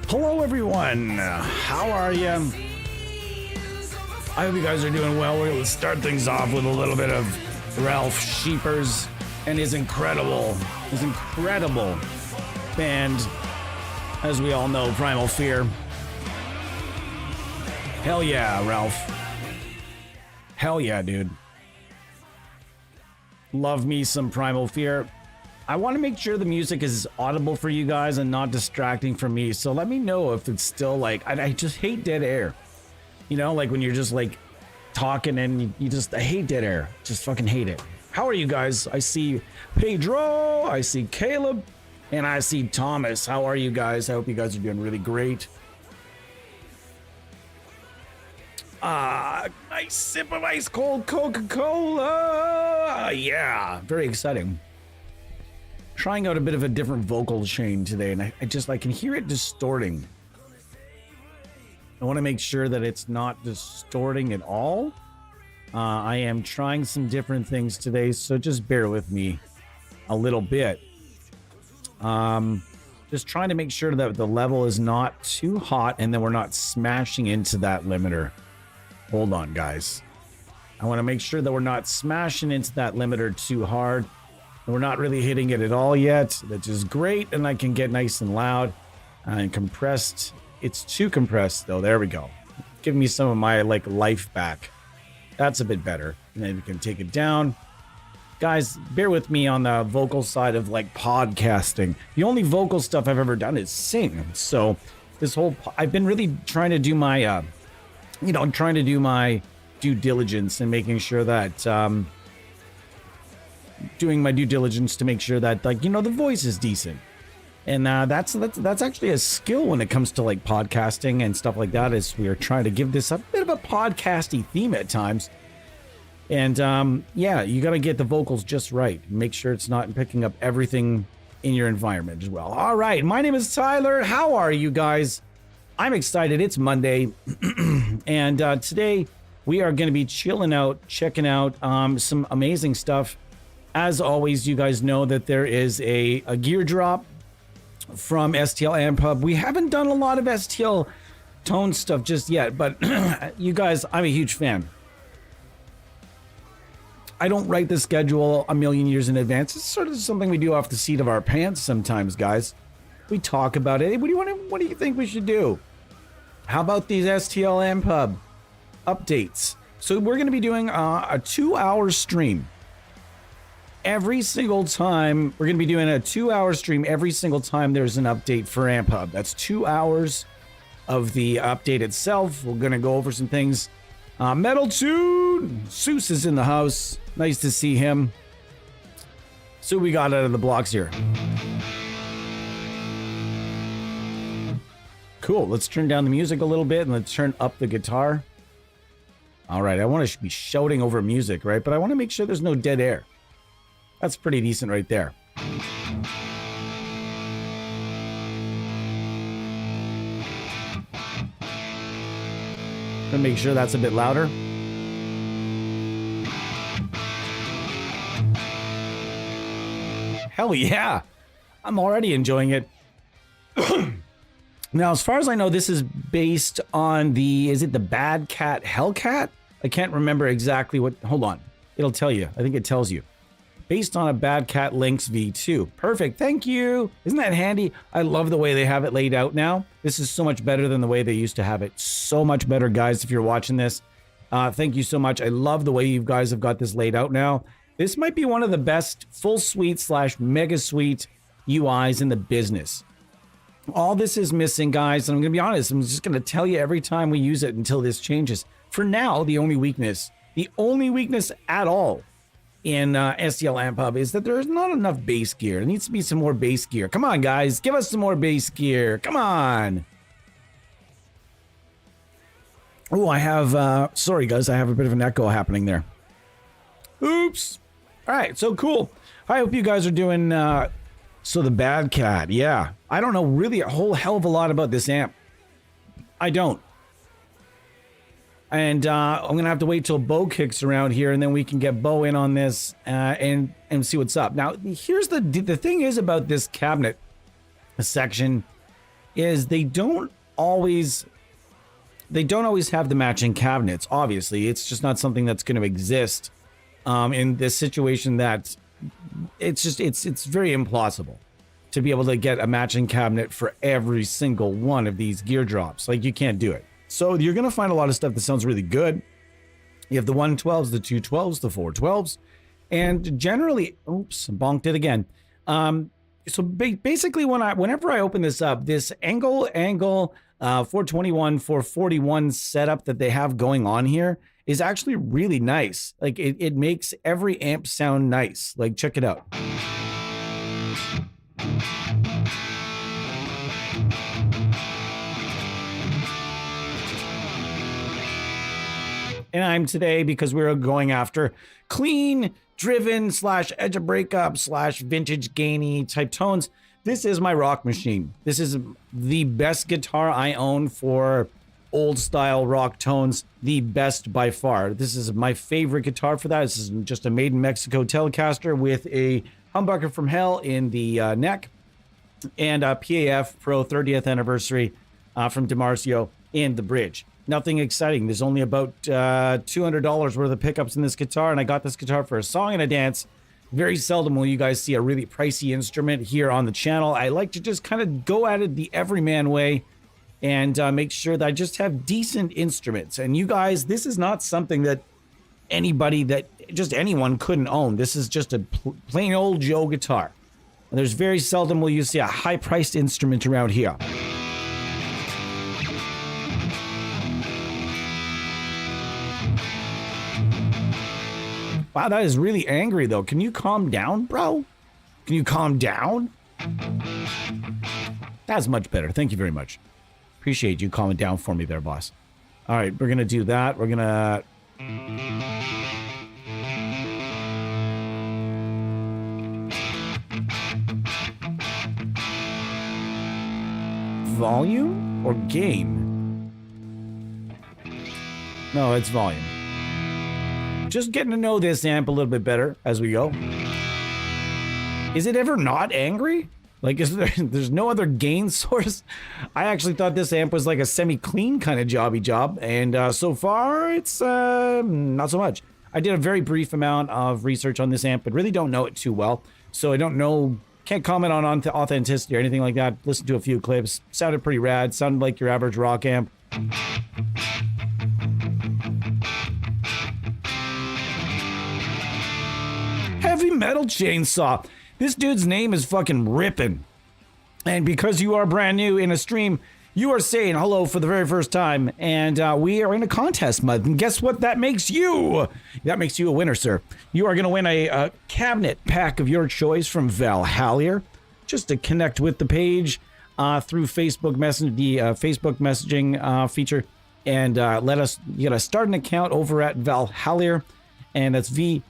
Hello everyone, how are you? I hope you guys are doing well. We're going to start things off with a little bit of Ralph Sheepers and his incredible band, as we all know, Primal Fear. Hell yeah, Ralph. Hell yeah, dude. Love me some Primal Fear. I want to make sure the music is audible for you guys and not distracting for me. So let me know if it's still like, I just hate dead air. You know, like when you're just like talking and you just, I hate dead air. Just fucking hate it. How are you guys? I see Pedro, I see Caleb, and I see Thomas. How are you guys? I hope you guys are doing really great. Nice sip of ice cold Coca-Cola. Yeah, very exciting. Trying out a bit of a different vocal chain today, and I can hear it distorting. I want to make sure that it's not distorting at all. I am trying some different things today, so just bear with me a little bit. Just trying to make sure that the level is not too hot and then we're not smashing into that limiter. Hold on, guys. I want to make sure that we're not smashing into that limiter too hard. We're not really hitting it at all yet, which is great, and I can get nice and loud and compressed. It's too compressed, though. There we go. Give me some of my life back. That's a bit better. And then we can take it down. Guys, bear with me on the vocal side of podcasting. The only vocal stuff I've ever done is sing. So this whole, I've been really trying to do my, trying to do my due diligence and making sure that, doing my due diligence to make sure that the voice is decent. And that's actually a skill when it comes to podcasting and stuff like that, is we are trying to give this a bit of a podcasty theme at times. And yeah, you got to get the vocals just right. Make sure it's not picking up everything in your environment as well. All right, my name is Tyler. How are you guys? I'm excited. It's Monday. And today we are going to be chilling out, checking out some amazing stuff. As always, you guys know that there is a gear drop from STL AmpHub. We haven't done a lot of STL tone stuff just yet, but you guys, I'm a huge fan. I don't write the schedule a million years in advance. It's sort of something we do off the seat of our pants sometimes, guys. We talk about it. Hey, what do you think we should do? How about these STL AmpHub updates? So we're going to be doing a 2-hour stream. Every single time, we're going to be doing a 2-hour stream every single time there's an update for AmpHub. That's 2 hours of the update itself. We're going to go over some things. Metal Tune! Seuss is in the house. Nice to see him. So we got out of the blocks here. Cool. Let's turn down the music a little bit and let's turn up the guitar. All right. I want to be shouting over music, right? But I want to make sure there's no dead air. That's pretty decent right there. Gonna make sure that's a bit louder. Hell yeah! I'm already enjoying it. Now, as far as I know, this is based on is it the Bad Cat Hellcat? I can't remember exactly what, hold on. It'll tell you. I think it tells you. Based on a Bad Cat Lynx V2. Perfect, thank you. Isn't that handy? I love the way they have it laid out now. This is so much better than the way they used to have it. So much better, guys, if you're watching this. Thank you so much. I love the way you guys have got this laid out now. This might be one of the best full suite / mega suite UIs in the business. All this is missing, guys, and I'm going to be honest, I'm just going to tell you every time we use it until this changes. For now, the only weakness at all in STL AmpHub is that there's not enough bass gear. There needs to be some more bass gear. Come on, guys. Give us some more bass gear. Come on. Oh, I have... sorry, guys. I have a bit of an echo happening there. Oops. All right. So cool. I hope you guys are doing... so the Bad Cat. Yeah. I don't know really a whole hell of a lot about this amp. I don't. And I'm going to have to wait till Bo kicks around here, and then we can get Bo in on this and see what's up. Now, here's the thing is about this cabinet section is they don't always have the matching cabinets. Obviously, it's just not something that's going to exist in this situation. That it's very implausible to be able to get a matching cabinet for every single one of these gear drops. Like, you can't do it. So you're going to find a lot of stuff that sounds really good. You have the 112s, the 212s, the 412s, and generally, oops, bonked it again. So basically, whenever I open this up, this angle 421, 441 setup that they have going on here is actually really nice. Like, it makes every amp sound nice. Like, check it out. And I'm today because we're going after clean, driven / edge of breakup / vintage gainy type tones. This is my rock machine. This is the best guitar I own for old style rock tones. The best by far. This is my favorite guitar for that. This is just a made in Mexico Telecaster with a humbucker from hell in the neck, and a PAF Pro 30th anniversary from DiMarzio in the bridge. Nothing exciting. There's only about $200 worth of pickups in this guitar, and I got this guitar for a song and a dance. Very seldom will you guys see a really pricey instrument here on the channel. I like to just kind of go at it the everyman way and make sure that I just have decent instruments. And you guys, this is not something that anyone couldn't own. This is just a plain old Joe guitar. And there's very seldom will you see a high-priced instrument around here. Wow, that is really angry, though. Can you calm down, bro? Can you calm down? That's much better. Thank you very much. Appreciate you calming down for me there, boss. All right, we're going to do that. We're going to... Volume or gain? No, it's volume. Just getting to know this amp a little bit better as we go. Is it ever not angry? Like, there's no other gain source? I actually thought this amp was like a semi-clean kind of jobby job, and so far it's not so much. I did a very brief amount of research on this amp, but really don't know it too well, so I don't know, can't comment on authenticity or anything like that. Listened to a few clips, sounded pretty rad, sounded like your average rock amp. Heavy Metal Chainsaw. This dude's name is fucking ripping. And because you are brand new in a stream, you are saying hello for the very first time. And we are in a contest month. And guess what that makes you? That makes you a winner, sir. You are going to win a cabinet pack of your choice from Valhalla. Just to connect with the page through Facebook the Facebook messaging feature. And you got to start an account over at Valhalla. And that's you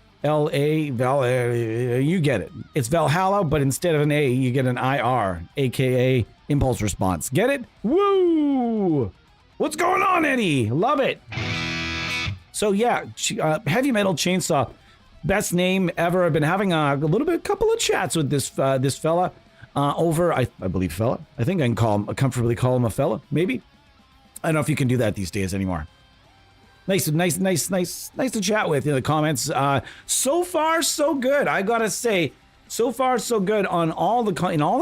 get it. It's Valhalla, but instead of an A, you get an IR, aka impulse response. Get it? Woo! What's going on, Eddie? Love it. So yeah, Heavy Metal Chainsaw, best name ever. I've been having a couple of chats with this fella over. I believe fella. I think I can comfortably call him a fella. Maybe. I don't know if you can do that these days anymore. Nice to chat with in the comments. So far, so good. I gotta say, so far, so good on all the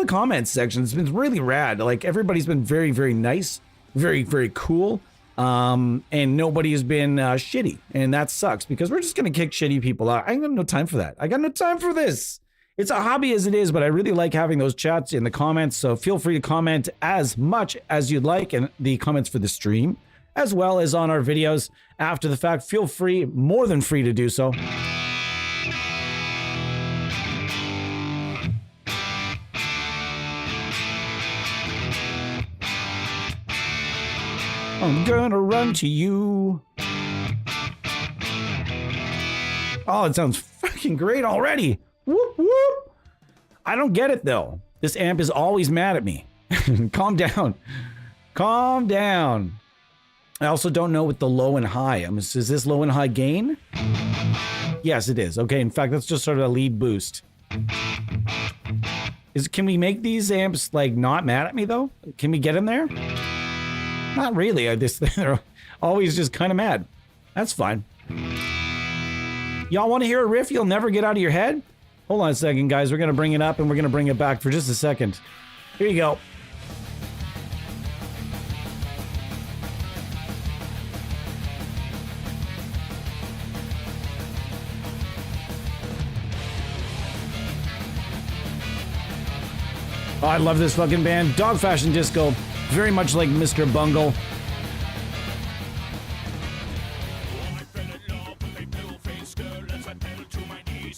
comments sections. It's been really rad. Like, everybody's been very, very nice, very, very cool, and nobody has been shitty, and that sucks because we're just gonna kick shitty people out. I ain't got no time for that. I got no time for this. It's a hobby as it is, but I really like having those chats in the comments. So feel free to comment as much as you'd like in the comments for the stream, as well as on our videos after the fact. Feel free, more than free to do so. I'm gonna run to you. Oh, it sounds fucking great already. Whoop, whoop. I don't get it, though. This amp is always mad at me. Calm down. Calm down. I also don't know what the low and high. Is this low and high gain? Yes, it is. Okay, in fact, that's just sort of a lead boost. Can we make these amps like not mad at me though? Can we get in there? Not really. They're always just kind of mad. That's fine. Y'all want to hear a riff you'll never get out of your head? Hold on a second, guys. We're going to bring it up and we're going to bring it back for just a second. Here you go. Oh, I love this fucking band. Dog Fashion Disco. Very much like Mr. Bungle.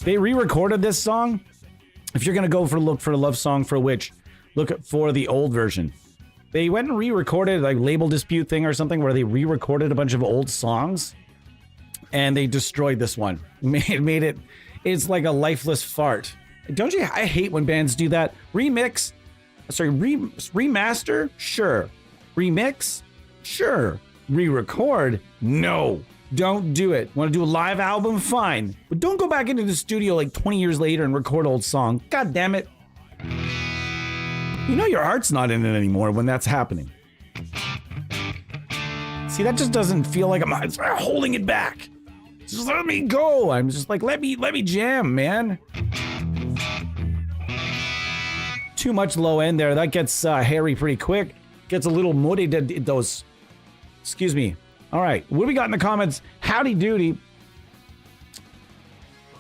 They re-recorded this song. If you're gonna go look for a love song for a witch, look for the old version. They went and re-recorded like label dispute thing or something where they re-recorded a bunch of old songs, and they destroyed this one. Made it. It's like a lifeless fart. Don't you? I hate when bands do that. Remaster? Sure. Remix? Sure. Re-record? No. Don't do it. Want to do a live album? Fine. But don't go back into the studio like 20 years later and record old song. God damn it. You know your heart's not in it anymore when that's happening. See, that just doesn't feel like I'm holding it back. Just let me go. I'm just like, let me jam, man. Too much low end there. That gets hairy pretty quick. Gets a little muddy. Those. Excuse me. All right. What do we got in the comments? Howdy doody.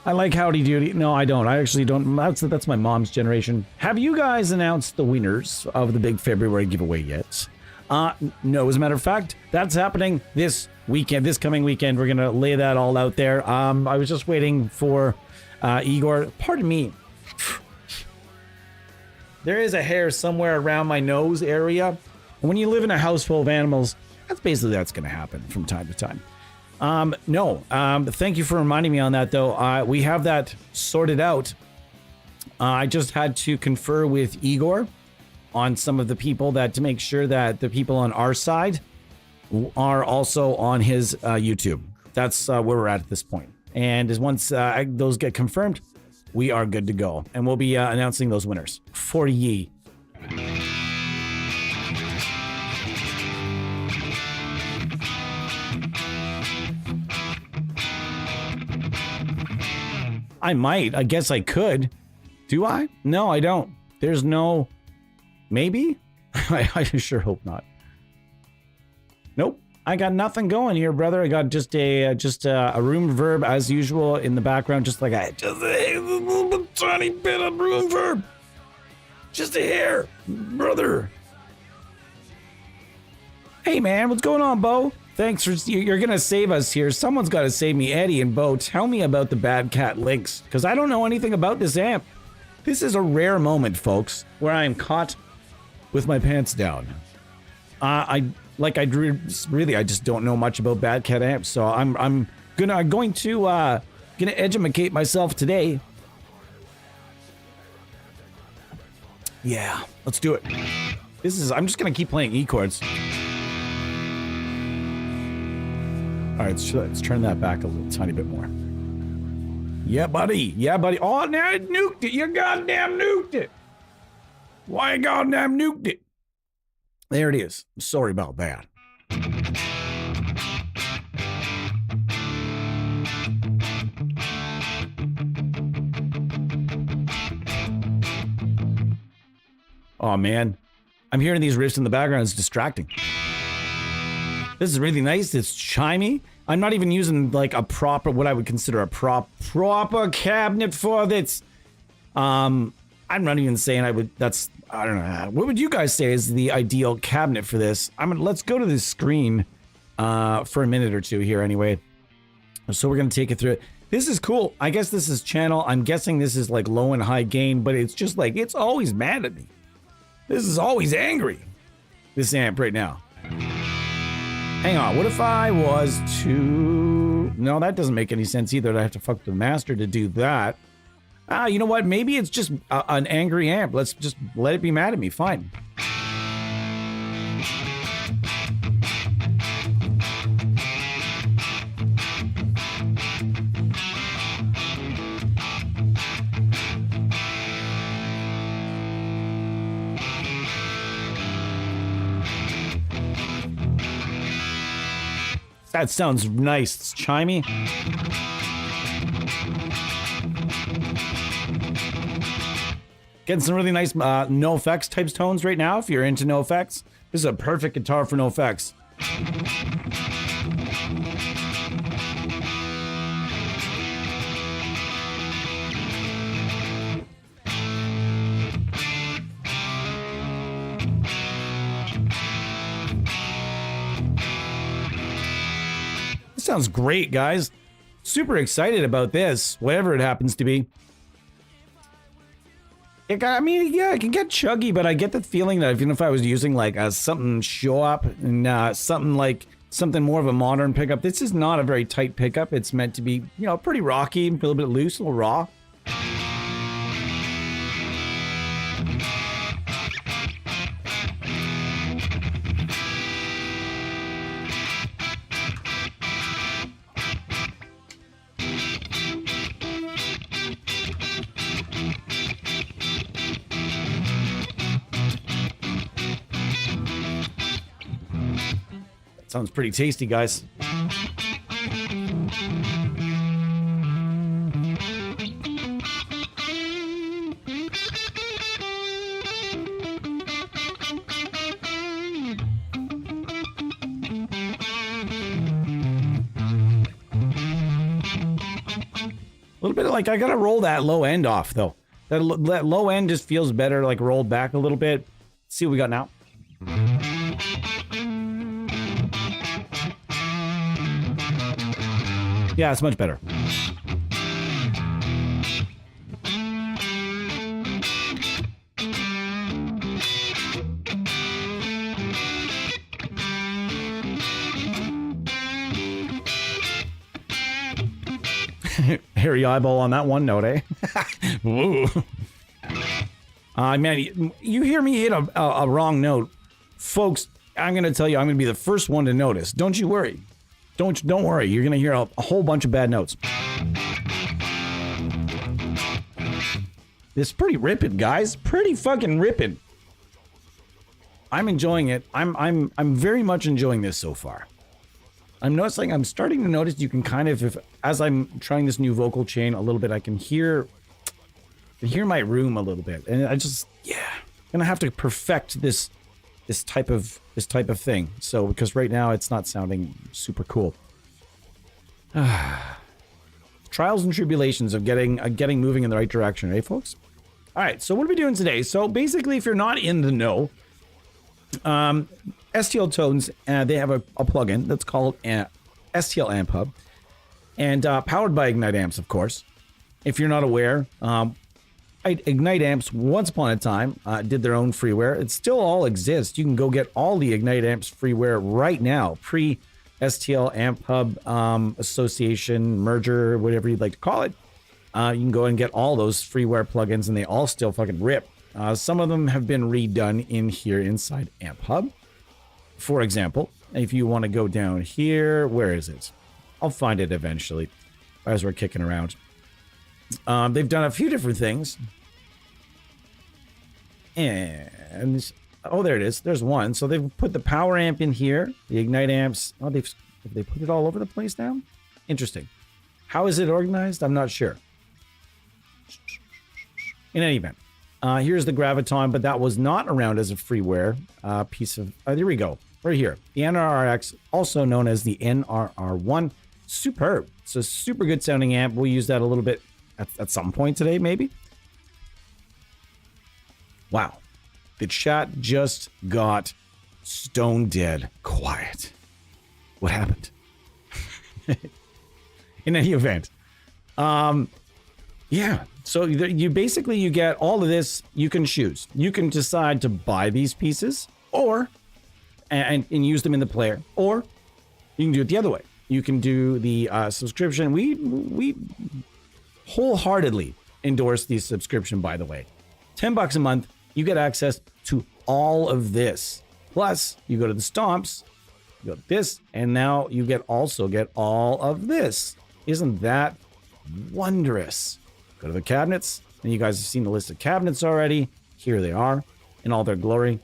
I like howdy doody. No, I don't. I actually don't. That's my mom's generation. Have you guys announced the winners of the big February giveaway yet? No. As a matter of fact, that's happening this weekend. This coming weekend, we're gonna lay that all out there. I was just waiting for Igor. Pardon me. There is a hair somewhere around my nose area. And when you live in a house full of animals, that's going to happen from time to time. Thank you for reminding me on that, though. We have that sorted out. I just had to confer with Igor on some of the people to make sure that the people on our side are also on his YouTube. That's where we're at this point. And once those get confirmed, we are good to go. And we'll be announcing those winners for ye. I might. I guess I could. Do I? No, I don't. There's no... Maybe? I sure hope not. Nope. I got nothing going here, brother. I got just a room verb as usual in the background, just a little tiny bit of room verb. Just a hair, brother. Hey, man, what's going on, Bo? Thanks for you're gonna save us here. Someone's got to save me, Eddie and Bo. Tell me about the Bad Cat links, because I don't know anything about this amp. This is a rare moment, folks, where I am caught with my pants down. I just don't know much about Bad Cat amps, so I'm going to educate myself today. Yeah, let's do it. I'm just gonna keep playing E chords. All right, let's turn that back a little tiny bit more. Yeah, buddy. Oh, now it nuked it. You goddamn nuked it. Why you goddamn nuked it? There it is. Sorry about that. Oh, man. I'm hearing these riffs in the background. It's distracting. This is really nice. It's chimey. I'm not even using like a proper, what I would consider a proper cabinet for this. I'm not even saying I don't know. What would you guys say is the ideal cabinet for this? Let's go to this screen for a minute or two here anyway. So we're going to take it through it. This is cool. I guess this is channel. I'm guessing this is like low and high gain, but it's just like, it's always mad at me. This is always angry. This amp right now. Hang on, what if I was to... No, that doesn't make any sense either. I have to fuck the master to do that. You know what? Maybe it's just an angry amp. Let's just let it be mad at me. Fine. That sounds nice. It's chimey. Getting some really nice no effects types tones right now. If you're into no effects, this is a perfect guitar for no effects. This sounds great, guys. Super excited about this, whatever it happens to be. I mean, yeah, it can get chuggy, but I get the feeling that even if I was using like something show up and something more of a modern pickup, this is not a very tight pickup. It's meant to be, you know, pretty rocky, a little bit loose, a little raw. Sounds pretty tasty, guys. A little bit of like, I gotta roll that low end off though. That low end just feels better, like rolled back a little bit. Let's see what we got now. Yeah, it's much better. Hairy eyeball on that one note, eh? Woo. Man, you hear me hit a wrong note. Folks, I'm going to tell you, I'm going to be the first one to notice. Don't you worry. Don't worry. You're going to hear a whole bunch of bad notes. It's pretty ripping, guys. Pretty fucking ripping. I'm enjoying it. I'm very much enjoying this so far. I'm starting to notice you can kind of, as I'm trying this new vocal chain a little bit, I can hear my room a little bit. And I'm gonna have to perfect this type of thing. So, because right now it's not sounding super cool. Trials and tribulations of getting moving in the right direction, eh, folks? All right, so what are we doing today? So basically, if you're not in the know, STL Tones, they have a plugin that's called STL AmpHub, and powered by Ignite Amps, of course. If you're not aware, Ignite Amps, once upon a time, did their own freeware. It still all exists. You can go get all the Ignite Amps freeware right now, pre-STL AmpHub Association merger, whatever you'd like to call it. You can go and get all those freeware plugins, and they all still fucking rip. Some of them have been redone in here inside AmpHub. For example, if you want to go down here, where is it? I'll find it eventually as we're kicking around. They've done a few different things. And, oh, there it is. There's one. So they've put the power amp in here, the Ignite amps. Oh, have they put it all over the place now? Interesting. How is it organized? I'm not sure. In any event, here's the Graviton, but that was not around as a freeware piece of... there we go. Right here. The NRRX, also known as the NRR1. Superb. It's a super good sounding amp. We'll use that a little bit at some point today, maybe. Wow. The chat just got stone dead quiet. What happened? In any event. Yeah. So you get all of this. You can choose. You can decide to buy these pieces or and use them in the player, or you can do it the other way. You can do the subscription. We wholeheartedly endorse the subscription, by the way. $10 a month, you get access to all of this. Plus, you go to the stomps, you got this, and now you also get all of this. Isn't that wondrous? Go to the cabinets, and you guys have seen the list of cabinets already. Here they are in all their glory.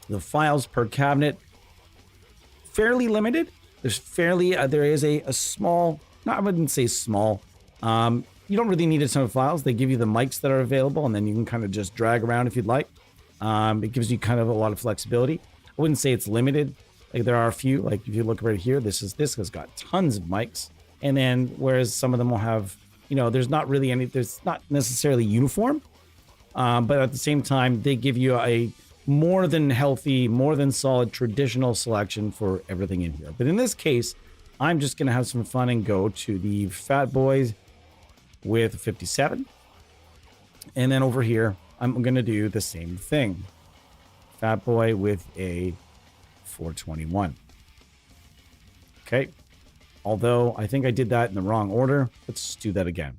The files per cabinet, fairly limited. There's fairly, there is a small, no, I wouldn't say small. You don't really need a ton of files. They give you the mics that are available, and then you can kind of just drag around if you'd like. It gives you kind of a lot of flexibility. I wouldn't say it's limited. Like there are a few, like if you look right here, this has got tons of mics. And then whereas some of them will have, you know, there's not necessarily uniform. But at the same time, they give you a more than healthy, more than solid traditional selection for everything in here. But in this case, I'm just going to have some fun and go to the Fat Boys with 57. And then over here, I'm going to do the same thing. Fat Boy with a 421. Okay. Although I think I did that in the wrong order. Let's do that again.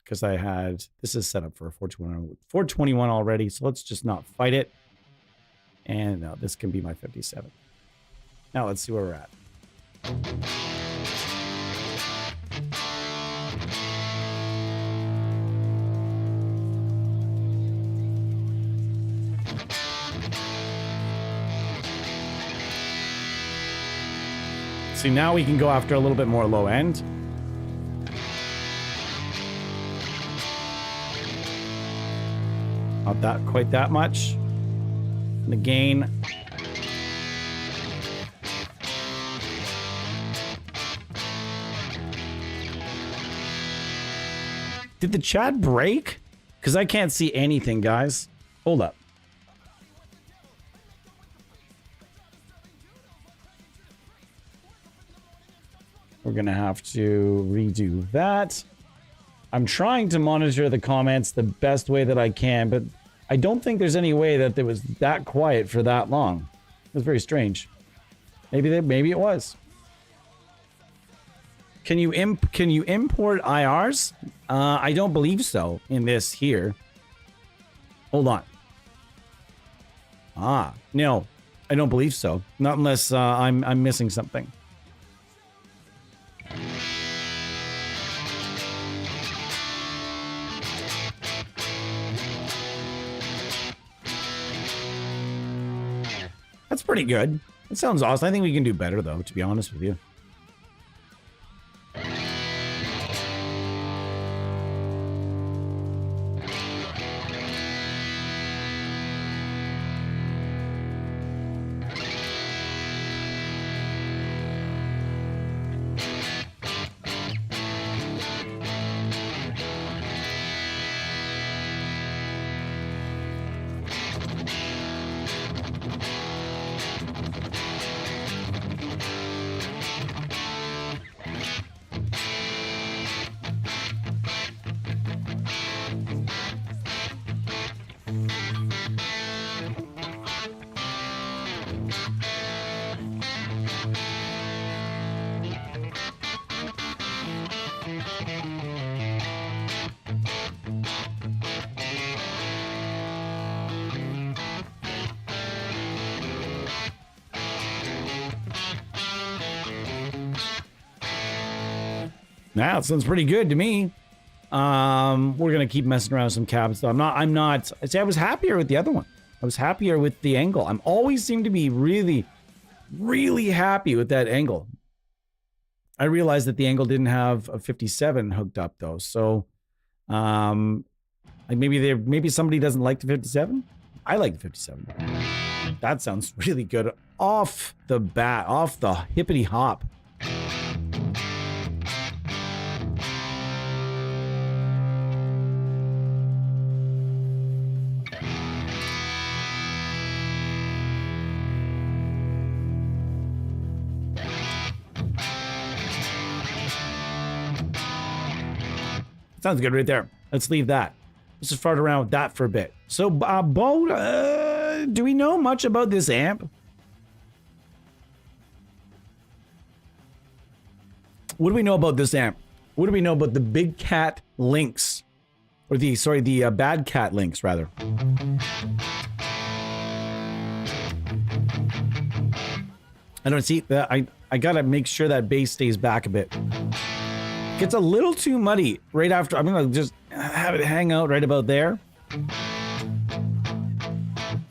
Because this is set up for a 421 already. So let's just not fight it. And now this can be my 57. Now let's see where we're at. See, now we can go after a little bit more low end. Not that quite that much. The gain. Did the chat break? Because I can't see anything, guys. Hold up. We're going to have to redo that. I'm trying to monitor the comments the best way that I can, but I don't think there's any way that it was that quiet for that long. It was very strange. Maybe it was. Can you import IRs? I don't believe so in this here. Hold on. No, I don't believe so. Not unless I'm missing something. That's pretty good. It sounds awesome. I think we can do better, though, to be honest with you. Now it sounds pretty good to me. We're gonna keep messing around with some cabs though. I'm not. See, I was happier with the other one. I was happier with the angle. I'm always seem to be really, really happy with that angle. I realized that the angle didn't have a 57 hooked up though, so like maybe somebody doesn't like the 57. I like the 57. That sounds really good off the bat, off the hippity hop. Sounds good right there. Let's leave that. Let's just fart around with that for a bit. So, Bo, do we know much about this amp? What do we know about this amp? What do we know about the Big Cat links? Or the Bad Cat links, rather. I don't see that. I gotta make sure that bass stays back a bit. Gets a little too muddy right after. I'm gonna just have it hang out right about there.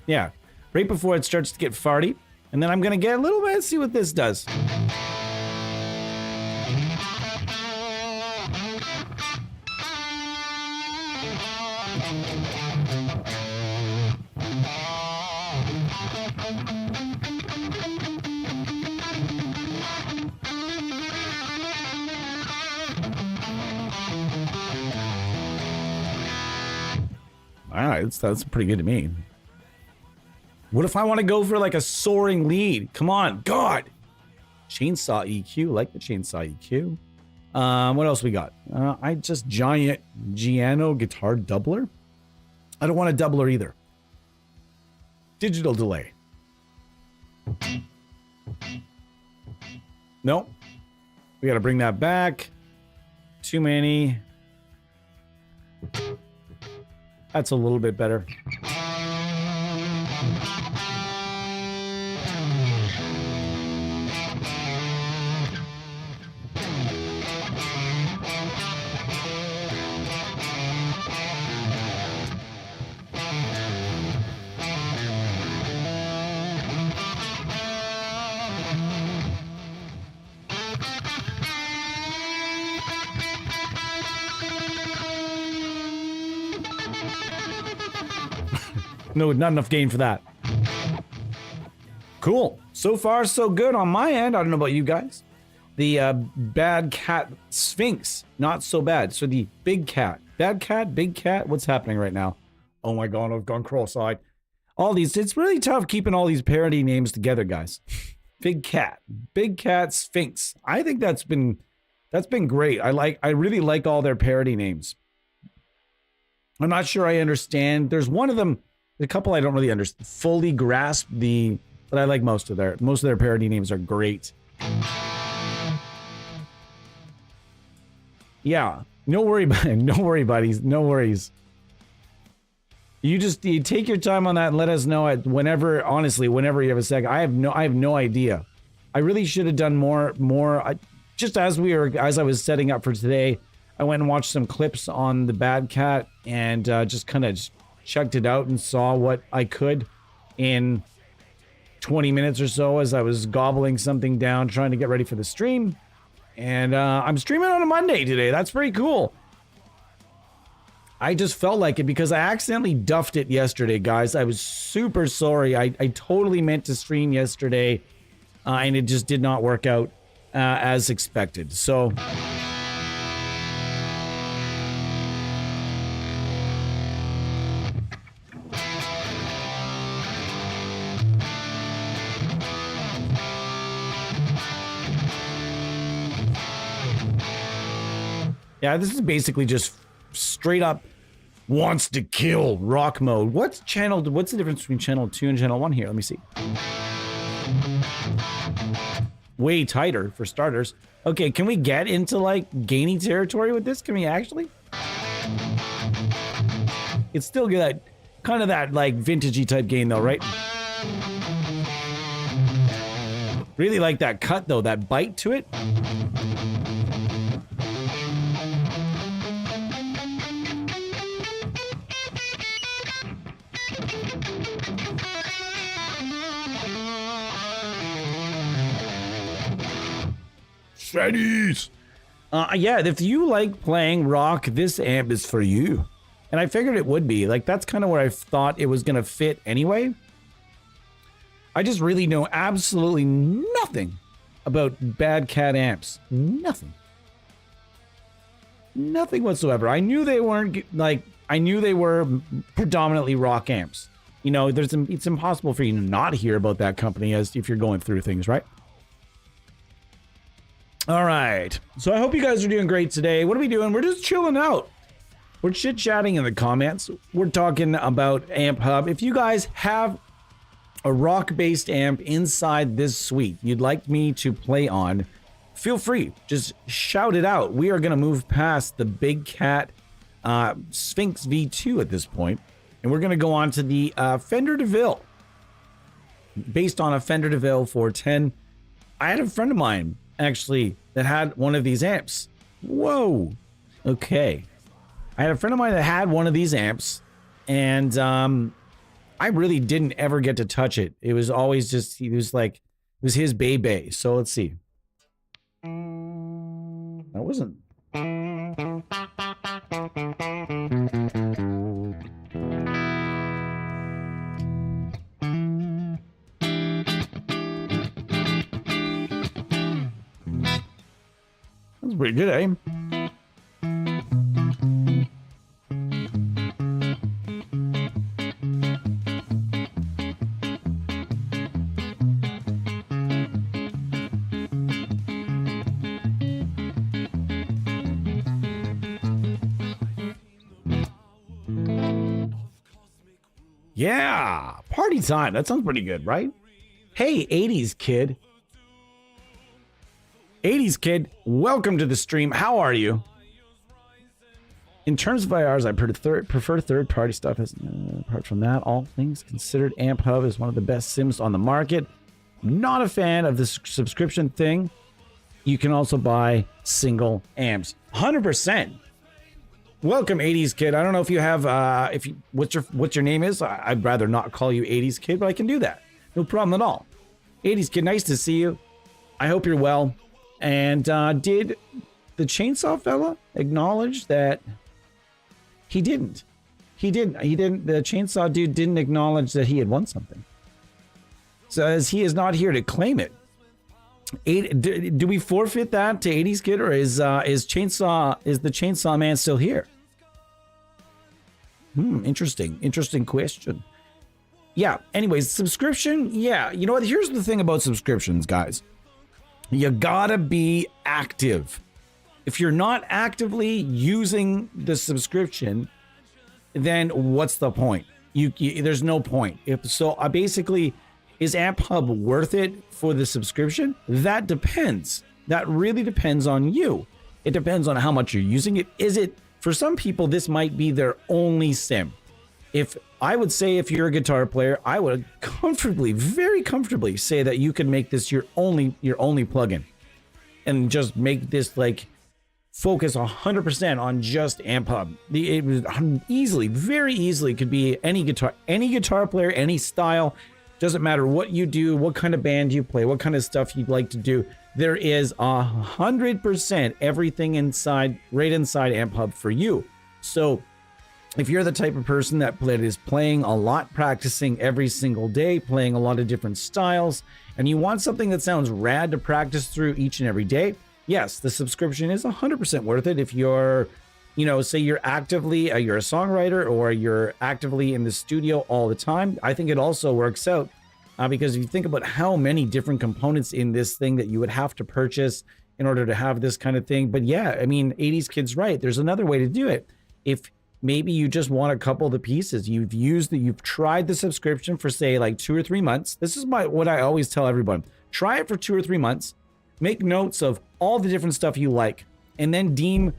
Yeah, right before it starts to get farty. And then I'm gonna get a little bit, see what this does. Wow, that's pretty good to me. What if I want to go for like a soaring lead? Come on, God. Chainsaw EQ, like the chainsaw EQ. What else we got? I just giant Giano guitar doubler. I don't want a doubler either. Digital delay. Nope. We got to bring that back. Too many. That's a little bit better. No, not enough gain for that. Cool. So far, so good on my end. I don't know about you guys. The bad cat Sphinx, not so bad. So the big cat, bad cat, big cat. What's happening right now? Oh my God, I've gone cross-eyed. All these, it's really tough keeping all these parody names together, guys. Big cat, Sphinx. I think that's been great. I really like all their parody names. I'm not sure I understand. There's one of them. A couple I don't really fully grasp but I like most of their parody names are great. Yeah, no worry, buddies, no worries. You take your time on that and let us know whenever you have a sec. I have no idea. I really should have done more. Just as I was setting up for today, I went and watched some clips on the Bad Cat and just kind of checked it out and saw what I could in 20 minutes or so as I was gobbling something down, trying to get ready for the stream. And I'm streaming on a Monday today. That's pretty cool. I just felt like it because I accidentally duffed it yesterday, guys. I was super sorry. I totally meant to stream yesterday, and it just did not work out as expected. So... yeah, this is basically just straight up wants to kill rock mode. What's the difference between channel 2 and channel 1 here? Let me see. Way tighter for starters. Okay, can we get into like gaining territory with this? Can we actually? It's still good, kind of that like vintagey type gain though, right? Really like that cut though, that bite to it. Shreddies! Yeah, if you like playing rock, this amp is for you. And I figured it would be. Like, that's kind of where I thought it was going to fit anyway. I just really know absolutely nothing about Bad Cat amps. Nothing. Nothing whatsoever. I knew they weren't, like, I knew they were predominantly rock amps. You know, it's impossible for you to not hear about that company as if you're going through things, right? All right, so I hope you guys are doing great today. What are we doing? We're just chilling out. We're chit-chatting in the comments. We're talking about AmpHub. If you guys have a rock-based amp inside this suite you'd like me to play on, feel free. Just shout it out. We are going to move past the Big Cat Sphinx V2 at this point, and we're going to go on to the Fender DeVille. Based on a Fender DeVille 410. I had a friend of mine actually that had one of these amps. Whoa. Okay. I had a friend of mine that had one of these amps, and I really didn't ever get to touch it. It was always just, it was his baby. So let's see. That wasn't. That's pretty good, eh? Yeah, party time. That sounds pretty good, right? Hey, 80s kid. 80s kid, welcome to the stream. How are you? In terms of IRs, I prefer third-party stuff. Apart from that, all things considered, AmpHub is one of the best sims on the market. Not a fan of the subscription thing. You can also buy single amps. 100%. Welcome, 80s kid. I don't know if you have, what's your name is. I'd rather not call you 80s kid, but I can do that. No problem at all. 80s kid, nice to see you. I hope you're well. And did the chainsaw fella acknowledge that he didn't? He didn't. The chainsaw dude didn't acknowledge that he had won something. So as he is not here to claim it. Do we forfeit that to 80s kid, or is the chainsaw man still here? Interesting question. Yeah, anyways, subscription, yeah. You know what? Here's the thing about subscriptions, guys. You gotta be active. If you're not actively using the subscription, then what's the point? There's no point. Basically, is AmpHub worth it for the subscription? That depends. That really depends on you. It depends on how much you're using it. For some people, this might be their only sim. I would say if you're a guitar player, I would very comfortably say that you can make this your only plugin, and just make this like focus 100% on just AmpHub. It was very easily could be any guitar player, any style. Doesn't matter what you do, what kind of band you play, what kind of stuff you'd like to do. There is 100% everything right inside AmpHub for you. So if you're the type of person that is playing a lot, practicing every single day, playing a lot of different styles, and you want something that sounds rad to practice through each and every day, yes, the subscription is 100% worth it. If you're, say you're a songwriter, or you're actively in the studio all the time, I think it also works out because if you think about how many different components in this thing that you would have to purchase in order to have this kind of thing. But yeah, I mean, 80s kid's right. There's another way to do it. If maybe you just want a couple of the pieces, you've tried the subscription for say like 2 or 3 months. This is what I always tell everyone. Try it for 2 or 3 months. Make notes of all the different stuff you like, and then deem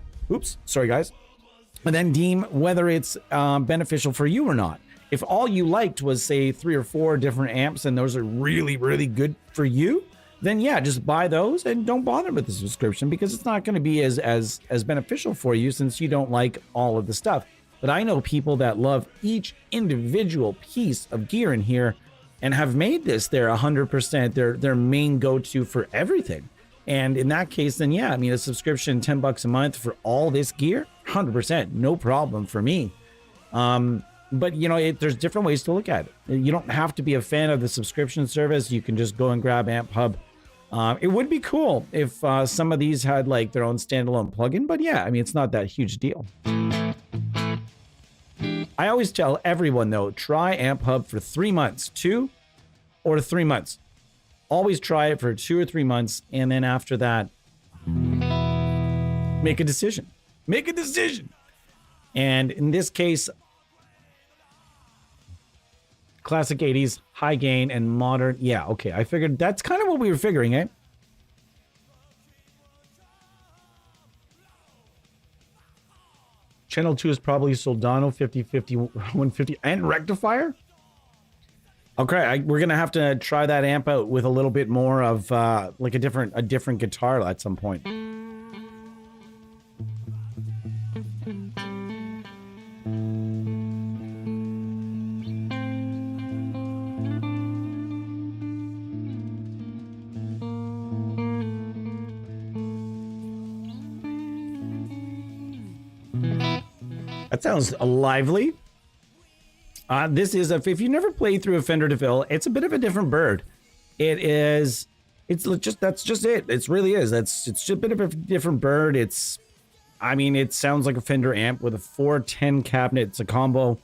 whether it's beneficial for you or not. If all you liked was say 3 or 4 different amps and those are really, really good for you, then yeah, just buy those and don't bother with the subscription, because it's not going to be as beneficial for you since you don't like all of the stuff. But I know people that love each individual piece of gear in here and have made this their 100%, their main go-to for everything. And in that case, then yeah, I mean, a subscription, $10 a month for all this gear, 100%, no problem for me. But there's different ways to look at it. You don't have to be a fan of the subscription service. You can just go and grab AmpHub. It would be cool if some of these had like their own standalone plugin, but yeah, I mean, it's not that huge deal. I always tell everyone though, try AmpHub for 3 months, 2 or 3 months. Always try it for 2 or 3 months, and then after that, make a decision. Make a decision. And in this case, classic 80s, high gain, and modern. Yeah, okay. I figured that's kind of what we were figuring, eh? Channel 2 is probably Soldano 5050 150 and rectifier. Okay, we're gonna have to try that amp out with a little bit more of like a different guitar at some point. That sounds lively. This is if you never played through a Fender DeVille, it's a bit of a different bird. That's just it. It really is. It's just a bit of a different bird. It sounds like a Fender amp with a 410 cabinet. It's a combo.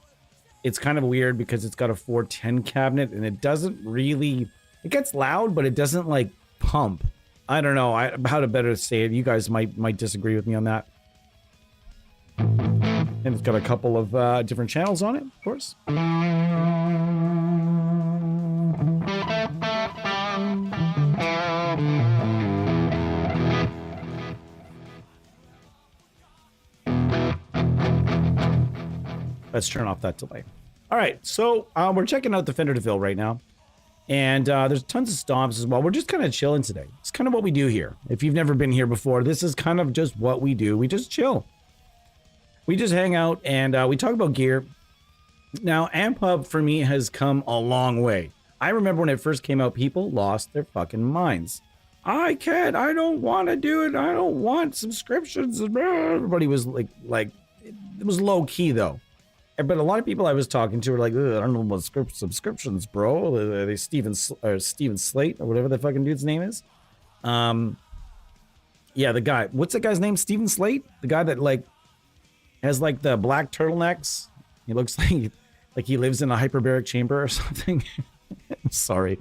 It's kind of weird because it's got a 410 cabinet and it gets loud, but it doesn't like pump. I don't know how to better say it. You guys might disagree with me on that. And it's got a couple of different channels on it, of course. Let's turn off that delay. All right, so we're checking out the Fender DeVille right now. And there's tons of stomps as well. We're just kind of chilling today. It's kind of what we do here. If you've never been here before, this is kind of just what we do. We just chill. We just hang out and we talk about gear. Now, AmpHub for me has come a long way. I remember when it first came out, people lost their fucking minds. I don't want to do it. I don't want subscriptions. Everybody was like it was low key though. But a lot of people I was talking to were like, I don't know about subscriptions, bro. Are they Steven Slate or whatever the fucking dude's name is? Yeah, the guy. What's that guy's name? Steven Slate? The guy that like has like the black turtlenecks. He looks like he lives in a hyperbaric chamber or something. I'm sorry,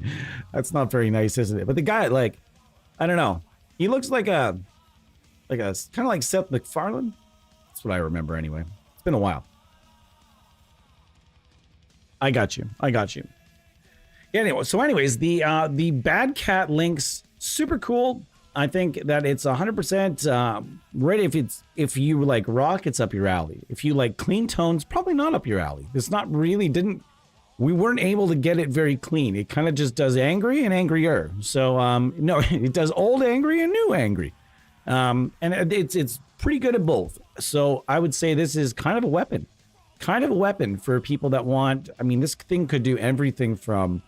that's not very nice, isn't it? But the guy, like, I don't know. He looks like a kind of like Seth MacFarlane. That's what I remember anyway. It's been a while. I got you. Yeah, anyway, so anyways, the Bad Cat links, super cool. I think that it's 100% right. If you like rock, it's up your alley. If you like clean tones, probably not up your alley. It's not really, we weren't able to get it very clean. It kind of just does angry and angrier. So no, it does old angry and new angry. And it's pretty good at both. So I would say this is kind of a weapon. Kind of a weapon for people that want, I mean, this thing could do everything from,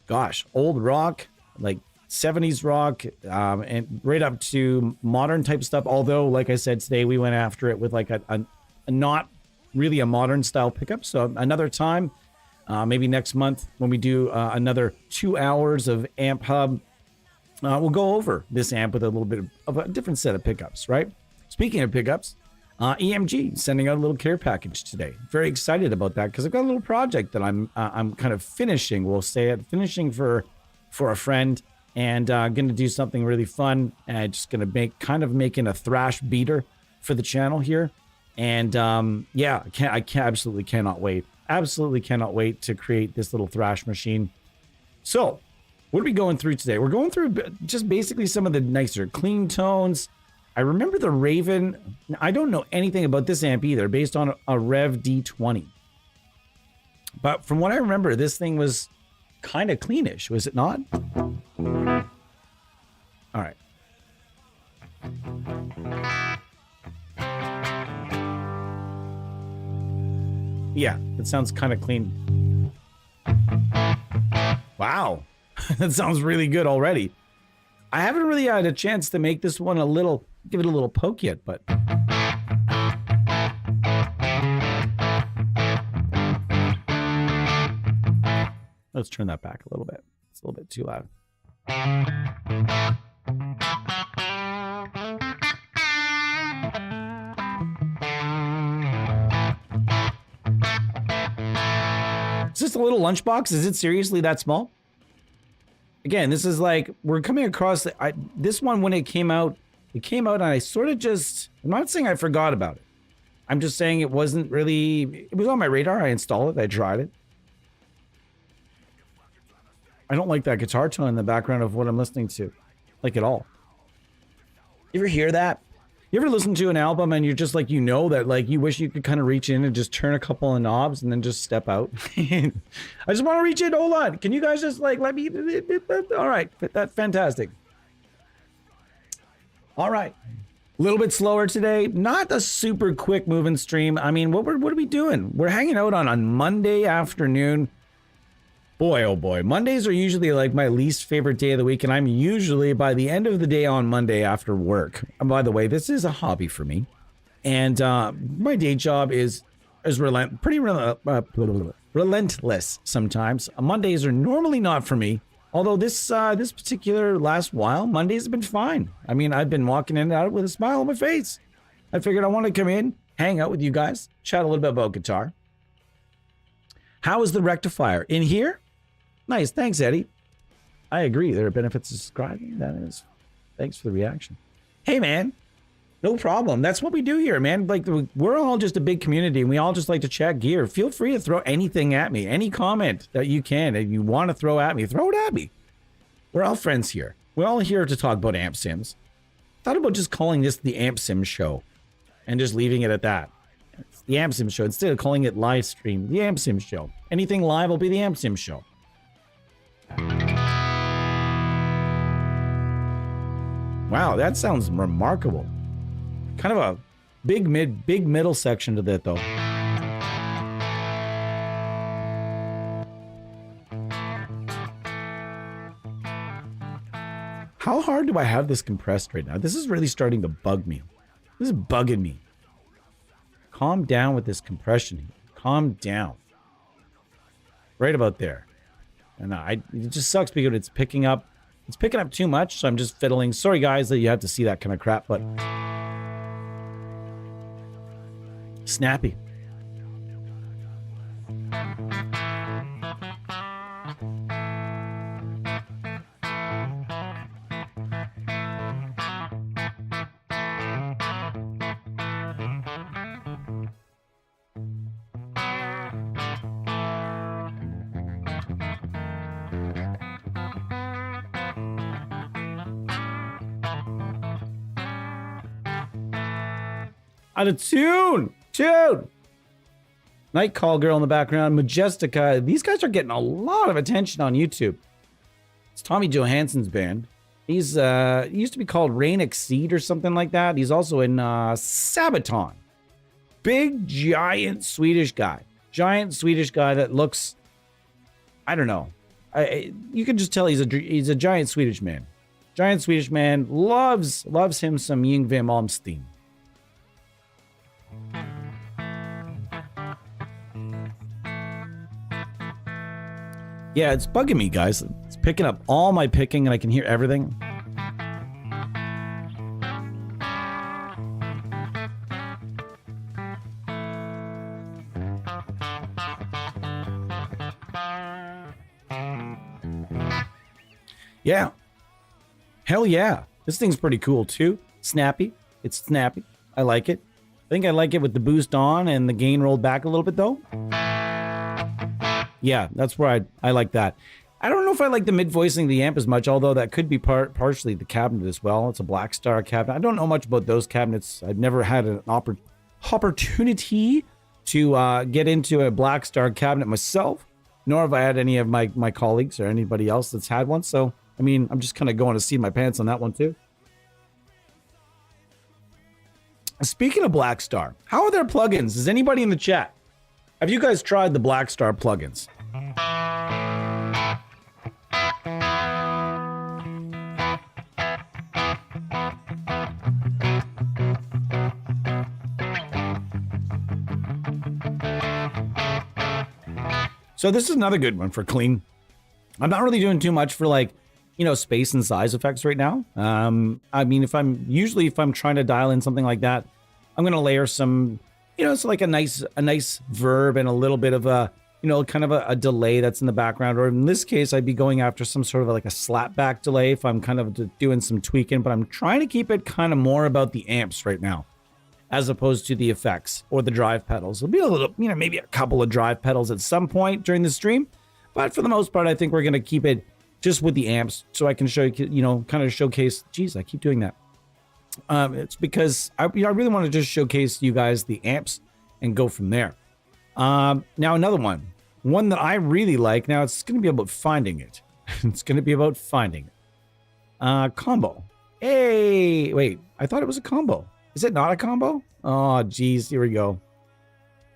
gosh, old rock, like 70s rock, and right up to modern type stuff. Although, like I said, today we went after it with like a not really a modern style pickup. So another time, maybe next month when we do another 2 hours of AmpHub, we'll go over this amp with a little bit of a different set of pickups, right? Speaking of pickups, EMG sending out a little care package today. Very excited about that because I've got a little project that I'm kind of finishing. We'll say it, finishing for a friend, and going to do something really fun. And just going to making a thrash beater for the channel here. And yeah, I absolutely cannot wait. Absolutely cannot wait to create this little thrash machine. So, what are we going through today? We're going through just basically some of the nicer clean tones. I remember the Raven. I don't know anything about this amp either, based on a Rev D20. But from what I remember, this thing was kind of cleanish, was it not? All right. Yeah, it sounds kind of clean. Wow, that sounds really good already. I haven't really had a chance to make this one give it a little poke yet, but let's turn that back a little bit. It's a little bit too loud. Is this a little lunchbox? Is it seriously that small? Again, this is like, we're coming across this one when it came out and I sort of just, I'm not saying I forgot about it. I'm just saying it was on my radar. I installed it. I tried it. I don't like that guitar tone in the background of what I'm listening to, like at all. You ever hear that? You ever listen to an album and you're just like, that like you wish you could kind of reach in and just turn a couple of knobs and then just step out? I just want to reach in. Hold on. Can you guys just like let me? All right. That's fantastic. All right. A little bit slower today. Not a super quick moving stream. I mean, what are we doing? We're hanging out on Monday afternoon. Boy, oh boy. Mondays are usually like my least favorite day of the week. And I'm usually by the end of the day on Monday after work. And by the way, this is a hobby for me. And my day job is relentless sometimes. Mondays are normally not for me. Although this particular last while, Mondays have been fine. I mean, I've been walking in and out with a smile on my face. I figured I want to come in, hang out with you guys, chat a little bit about guitar. How is the rectifier? In here? Nice. Thanks, Eddie. I agree. There are benefits to subscribing. That is. Thanks for the reaction. Hey, man. No problem. That's what we do here, man. Like, we're all just a big community, and we all just like to chat gear. Feel free to throw anything at me, any comment that you can, and you want to throw at me, throw it at me. We're all friends here. We're all here to talk about Amp Sims. Thought about just calling this the Amp Sim Show, and just leaving it at that. It's the Amp Sim Show instead of calling it live stream. The Amp Sim Show. Anything live will be the Amp Sim Show. Wow, that sounds remarkable. Kind of a big middle section to that, though. How hard do I have this compressed right now? This is really starting to bug me. This is bugging me. Calm down with this compression. Calm down. Right about there. And it just sucks because it's picking up too much, so I'm just fiddling. Sorry guys that you have to see that kind of crap, but snappy. Out of tune! Night Call Girl in the background, Majestica. These guys are getting a lot of attention on YouTube. It's Tommy Johansson's band. He's he used to be called Rain Exceed or something like that. He's also in Sabaton. Big, giant Swedish guy. Giant Swedish guy that looks, I don't know. You can just tell he's a giant Swedish man. Giant Swedish man loves him some Yngwie Malmsteen. Yeah, it's bugging me, guys. It's picking up all my picking, and I can hear everything. Yeah. Hell yeah. This thing's pretty cool, too. Snappy. It's snappy. I like it. I think I like it with the boost on and the gain rolled back a little bit, though. Yeah, that's where I like that. I don't know if I like the mid-voicing of the amp as much, although that could be partially the cabinet as well. It's a Black Star cabinet. I don't know much about those cabinets. I've never had an opportunity to get into a Black Star cabinet myself, nor have I had any of my colleagues or anybody else that's had one. So, I mean, I'm just kind of going to see my pants on that one, too. Speaking of Black Star, how are their plugins? Is anybody in the chat? Have you guys tried the Black Star plugins? So this is another good one for clean. I'm not really doing too much for space and size effects right now. I mean, if I'm trying to dial in something like that, I'm going to layer some, it's like a nice verb and a little bit of a, kind of a delay that's in the background. Or in this case, I'd be going after some sort of like a slapback delay if I'm kind of doing some tweaking, but I'm trying to keep it kind of more about the amps right now, as opposed to the effects or the drive pedals. There'll be a little, maybe a couple of drive pedals at some point during the stream. But for the most part, I think we're going to keep it just with the amps so I can show you, kind of showcase. Geez, I keep doing that. It's because I really want to just showcase you guys the amps and go from there. Now another one that I really like. Now it's going to be about finding it. It's going to be about finding it. Combo. Hey, wait, I thought it was a combo. Is it not a combo? Oh, geez, here we go.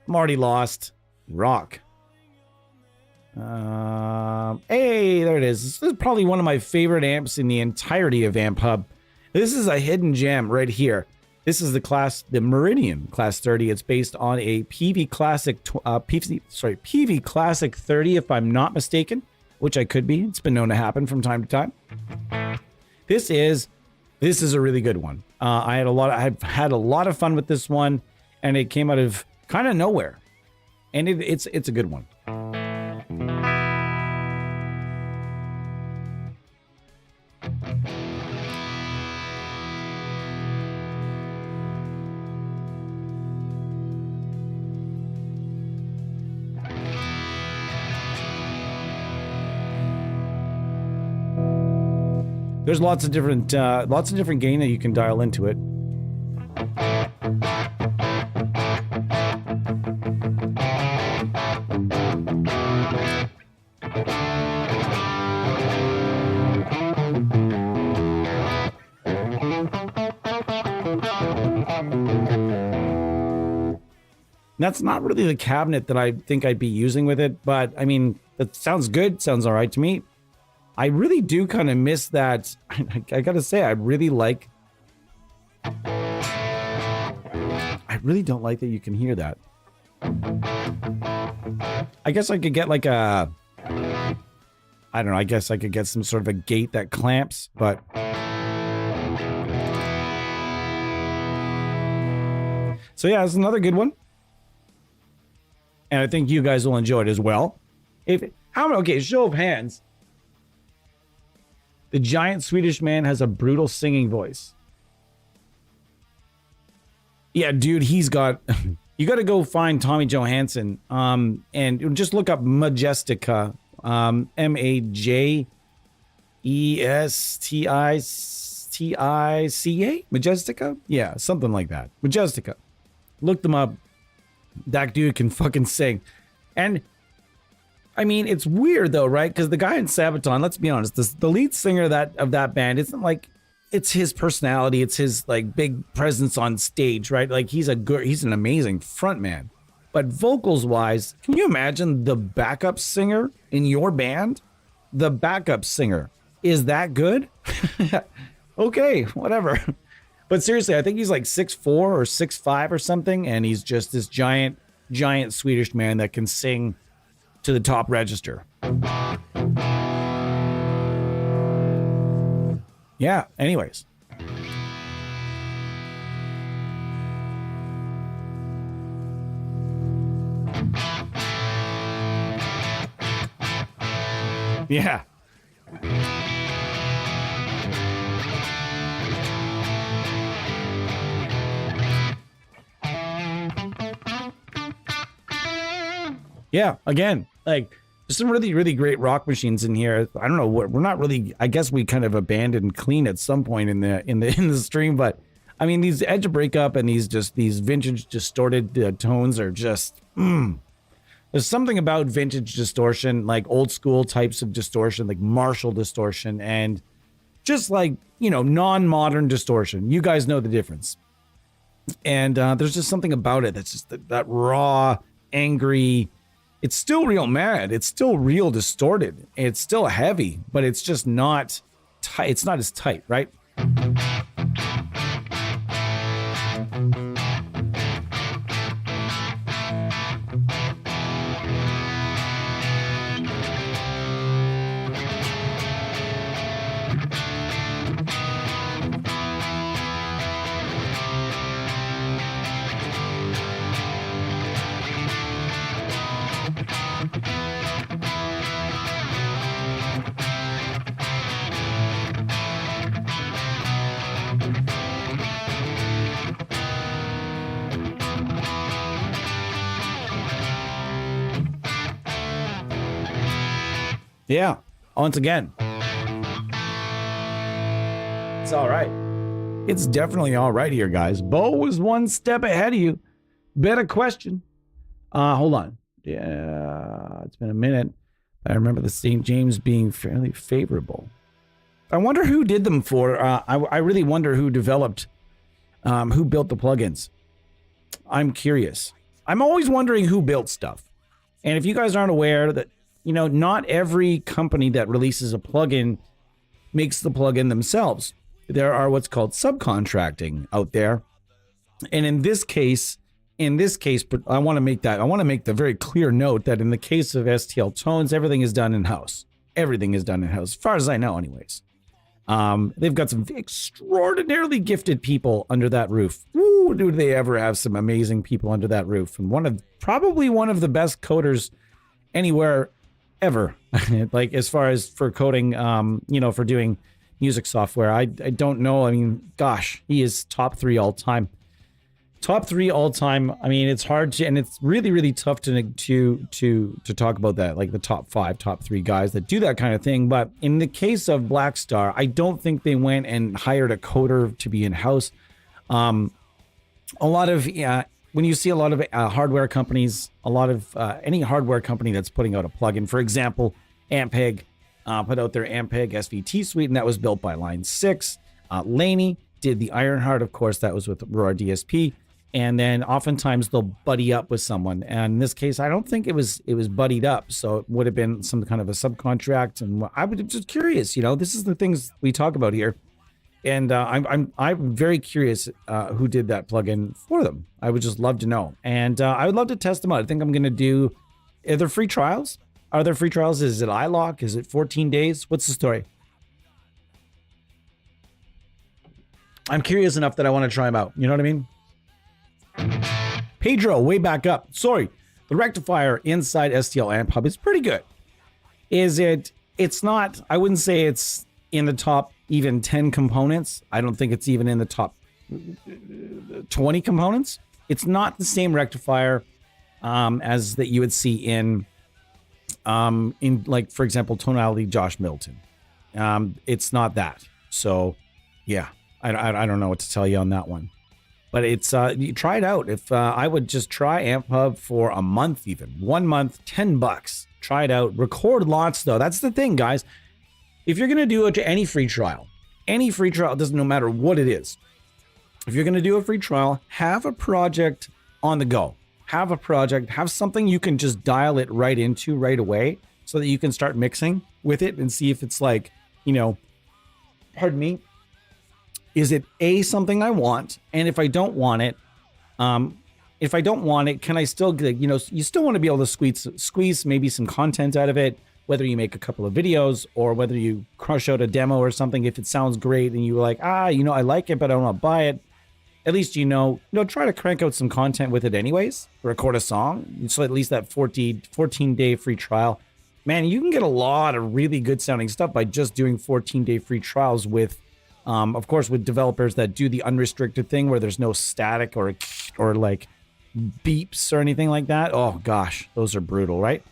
I'm already lost. Rock. Hey, there it is. This is probably one of my favorite amps in the entirety of AmpHub. This is a hidden gem right here. This is the Meridian Class 30. It's based on a PV Classic, PV Classic 30, if I'm not mistaken, which I could be. It's been known to happen from time to time. This is a really good one. I've had a lot of fun with this one, and it came out of kind of nowhere, and it's a good one. There's lots of different gain that you can dial into it. That's not really the cabinet that I think I'd be using with it, but I mean, that sounds good. Sounds all right to me. I really do kind of miss that. I gotta say, I really don't like that you can hear that. I guess I could get like I don't know, I guess I could get some sort of a gate that clamps, but so yeah, it's another good one. And I think you guys will enjoy it as well. Okay, show of hands. The giant Swedish man has a brutal singing voice. Yeah, dude, he's got... You got to go find Tommy Johansson and just look up Majestica. Majestitica? Majestica? Yeah, something like that. Majestica. Look them up. That dude can fucking sing. And I mean, it's weird though, right? Because the guy in Sabaton, let's be honest, the lead singer of that band, isn't like, it's his personality, it's his like big presence on stage, right? Like he's an amazing frontman. But vocals wise, can you imagine the backup singer in your band? The backup singer is that good? Okay, whatever. But seriously, I think he's like 6'4" or 6'5" or something, and he's just this giant Swedish man that can sing to the top register. Yeah, anyways. Yeah. Yeah, again, like there's some really, really great rock machines in here. I don't know what we're not really. I guess we kind of abandoned clean at some point in the stream, but I mean these Edge of Breakup and these vintage distorted tones are just. There's something about vintage distortion, like old school types of distortion, like Marshall distortion, and just like non-modern distortion. You guys know the difference, and there's just something about it that's just that raw, angry. It's still real mad. It's still real distorted. It's still heavy, but it's just not tight. It's not as tight, right? Yeah, once again, it's all right. It's definitely all right here, guys. Bo was one step ahead of you. Better question. Hold on. Yeah, it's been a minute. I remember the St. James being fairly favorable. I wonder who did them for. I really wonder who developed, who built the plugins. I'm curious. I'm always wondering who built stuff. And if you guys aren't aware that, not every company that releases a plugin makes the plugin themselves. There are what's called subcontracting out there. And in this case, I want to make the very clear note that in the case of STL Tones, everything is done in-house. Everything is done in-house, as far as I know anyways. They've got some extraordinarily gifted people under that roof. Ooh, do they ever have some amazing people under that roof. And probably one of the best coders anywhere ever. Like as far as for coding, for doing music software. I don't know. I mean, gosh, he is top 3 all time. top 3 all time. I mean, it's hard to, and it's really, really tough to talk about that, like the top 5, top 3 guys that do that kind of thing. But in the case of Black Star, I don't think they went and hired a coder to be in house. A lot of when you see a lot of hardware companies, a lot of any hardware company that's putting out a plugin, for example, AmpHub put out their AmpHub SVT suite, and that was built by Line 6. Laney did the Ironheart, of course, that was with Aurora DSP. And then oftentimes they'll buddy up with someone. And in this case, I don't think it was buddied up. So it would have been some kind of a subcontract. And I was just curious, this is the things we talk about here. And I'm very curious who did that plugin for them. I would just love to know. And I would love to test them out. I think I'm going to do, are there free trials? Are there free trials? Is it iLock? Is it 14 days? What's the story? I'm curious enough that I want to try them out. You know what I mean? Pedro, way back up. Sorry, the rectifier inside STL AmpHub is pretty good. Is it? It's not, I wouldn't say it's in the top even 10 components. I don't think it's even in the top 20 components. It's not the same rectifier as that you would see in like, for example, Tonality Josh Middleton. It's not that. So, yeah, I don't know what to tell you on that one. But it's you try it out. If I would just try AmpHub for a month, even 1 month, $10. Try it out. Record lots though. That's the thing, guys. If you're gonna do it to any free trial, doesn't no matter what it is. If you're gonna do a free trial, have a project on the go. Have a project. Have something you can just dial it right into right away, so that you can start mixing with it and see if it's like, pardon me. Is it something I want? And if I don't want it, can I still, you still want to be able to squeeze maybe some content out of it, whether you make a couple of videos or whether you crush out a demo or something. If it sounds great and you're like, I like it, but I don't want to buy it. At least, try to crank out some content with it anyways, record a song. So at least that 14-day free trial, man, you can get a lot of really good sounding stuff by just doing 14-day free trials with, of course, with developers that do the unrestricted thing where there's no static or like beeps or anything like that. Oh gosh, those are brutal, right?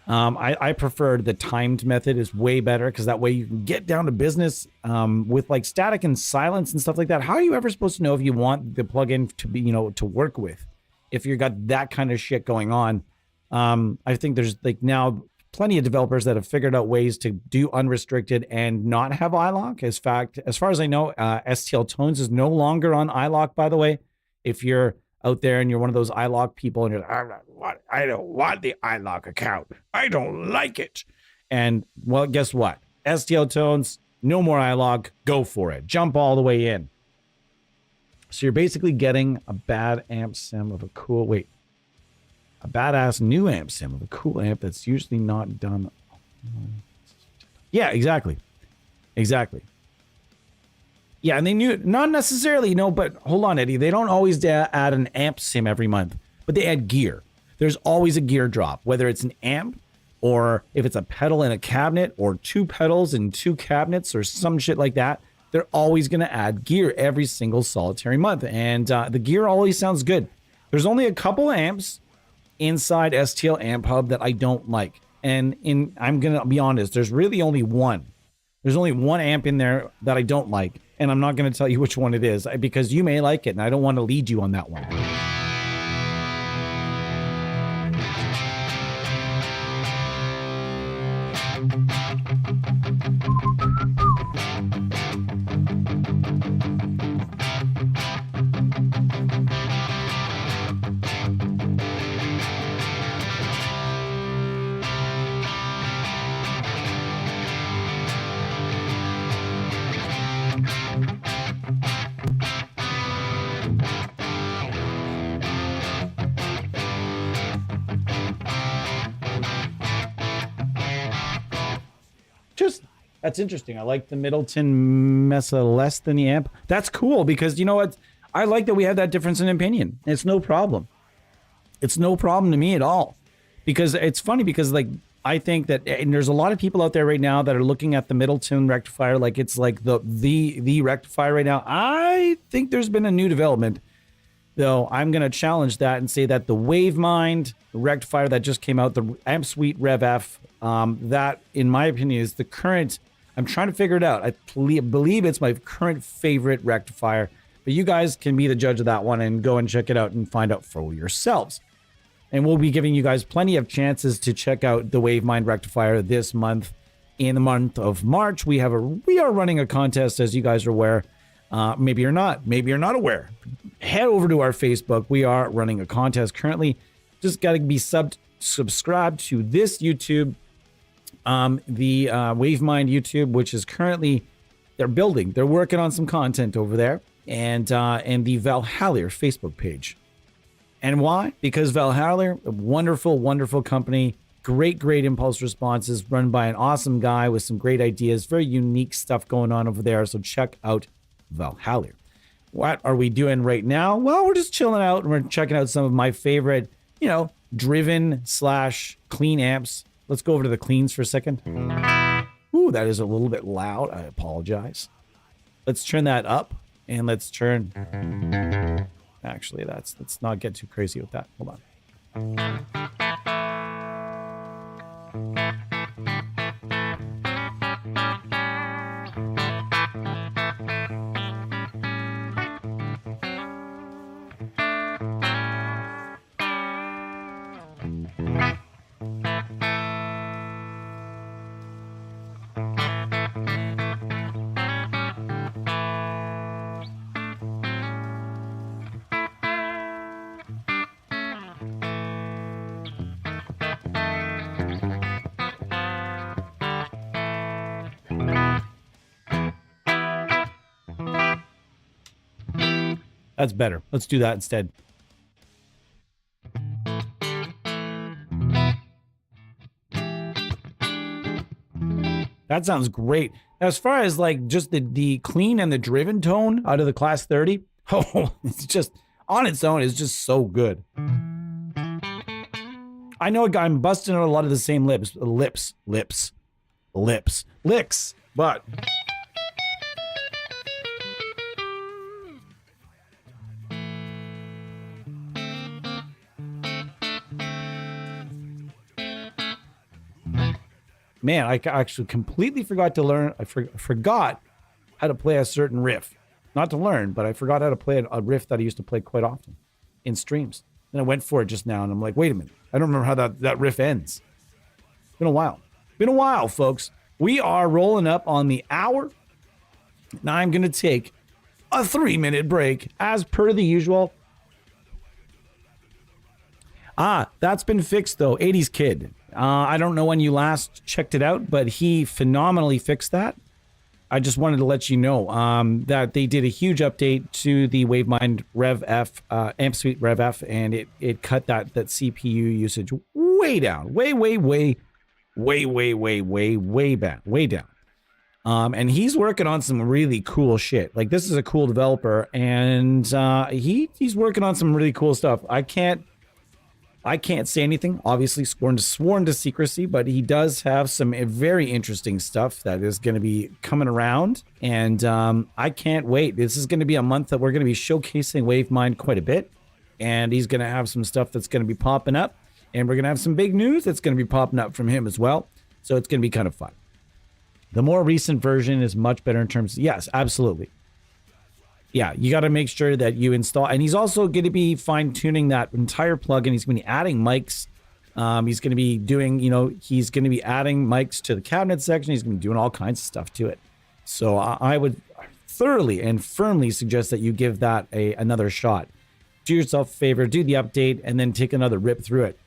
I prefer the timed method is way better because that way you can get down to business with like static and silence and stuff like that. How are you ever supposed to know if you want the plugin to be, to work with if you've got that kind of shit going on? I think there's like now plenty of developers that have figured out ways to do unrestricted and not have iLock. As far as I know, STL Tones is no longer on iLock, by the way. If you're out there and you're one of those iLock people and you're like, I don't want the iLock account. I don't like it. And well, guess what? STL Tones, no more iLock. Go for it. Jump all the way in. So you're basically getting a bad amp sim of a cool, a badass new amp sim of a cool amp that's usually not done. Yeah, exactly. Yeah, and they knew, not necessarily, but hold on, Eddie. They don't always add an amp sim every month, but they add gear. There's always a gear drop, whether it's an amp or if it's a pedal in a cabinet or 2 pedals and 2 cabinets or some shit like that. They're always going to add gear every single solitary month. And the gear always sounds good. There's only a couple amps inside STL AmpHub that I don't like. And I'm going to be honest, there's really only one. There's only one amp in there that I don't like. And I'm not going to tell you which one it is because you may like it and I don't want to lead you on that one. That's interesting. I like the Middleton Mesa less than the amp. That's cool because you know what? I like that we have that difference in opinion. It's no problem. It's no problem to me at all. Because it's funny because like I think that and there's a lot of people out there right now that are looking at the Middleton rectifier like it's like the rectifier right now. I think there's been a new development though, I'm going to challenge that and say that the WaveMind rectifier that just came out, the Amp Suite Rev F, that, in my opinion, is the current. I'm trying to figure it out. I believe it's my current favorite rectifier, but you guys can be the judge of that one and go and check it out and find out for yourselves. And we'll be giving you guys plenty of chances to check out the WaveMind rectifier this month. In the month of March, we are running a contest, as you guys are aware. Maybe you're not. Maybe you're not aware. Head over to our Facebook. We are running a contest currently. Just got to be subscribed to this YouTube, the WaveMind YouTube, which is currently they're working on some content over there, and the Valhalla Facebook page. And why? Because Valhalla, a wonderful, wonderful company. Great impulse responses, run by an awesome guy with some great ideas. Very unique stuff going on over there. So check out Valhalla. What are we doing right now? Well, we're just chilling out and we're checking out some of my favorite, driven / clean amps. Let's go over to the cleans for a second. Ooh, that is a little bit loud. I apologize. Let's turn that up and let's turn. Actually, let's not get too crazy with that. Hold on. That's better. Let's do that instead. That sounds great. As far as like just the clean and the driven tone out of the Class 30, it's just on its own is just so good. I know I'm busting out a lot of the same licks, but man, I actually completely forgot to learn. I forgot how to play a certain riff. Not to learn, but I forgot how to play a riff that I used to play quite often in streams. And I went for it just now, and I'm like, wait a minute. I don't remember how that riff ends. Been a while. Been a while, folks. We are rolling up on the hour. Now I'm going to take a 3-minute break, as per the usual. That's been fixed, though. 80s Kid. I don't know when you last checked it out, but he phenomenally fixed that. I just wanted to let you know that they did a huge update to the WaveMind Rev F, Amp Suite Rev F, and it cut that CPU usage way down. Way down. And he's working on some really cool shit. Like, this is a cool developer, and he's working on some really cool stuff. I can't say anything, obviously sworn to secrecy, but he does have some very interesting stuff that is going to be coming around, and I can't wait. This is going to be a month that we're going to be showcasing WaveMind quite a bit, and he's going to have some stuff that's going to be popping up, and we're going to have some big news that's going to be popping up from him as well, so it's going to be kind of fun. The more recent version is much better in terms of, yes, absolutely. Yeah, you got to make sure that you install, and he's also going to be fine-tuning that entire plugin. He's going to be adding mics. He's going to be doing, he's going to be adding mics to the cabinet section. He's going to be doing all kinds of stuff to it. So I would thoroughly and firmly suggest that you give that another shot. Do yourself a favor, do the update, and then take another rip through it.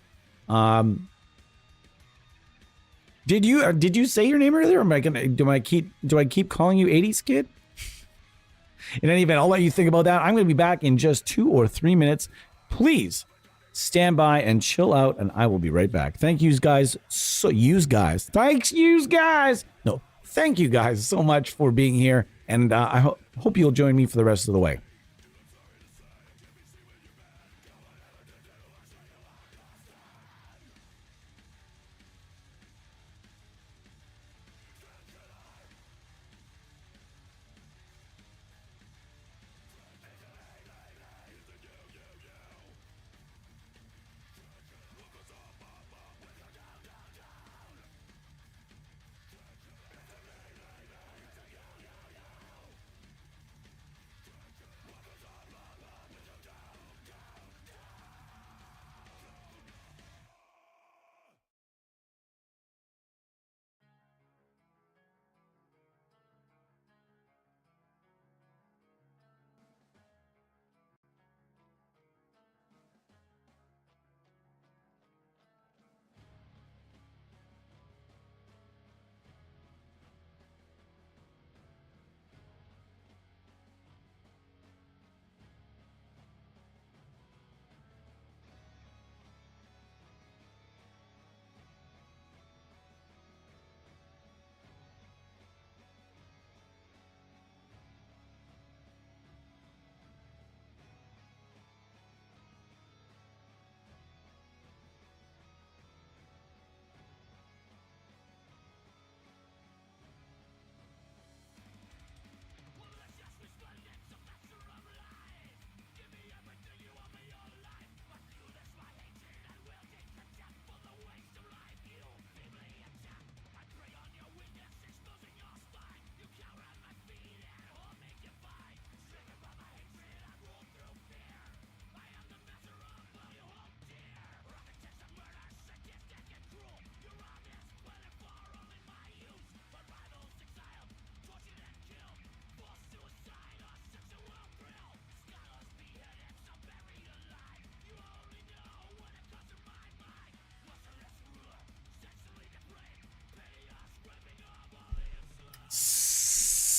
Did you say your name earlier? Or do I keep calling you 80s Kid? In any event, I'll let you think about that. I'm going to be back in just 2 or 3 minutes. Please stand by and chill out, and I will be right back. Thank you guys. Thank you guys so much for being here, and I hope you'll join me for the rest of the way.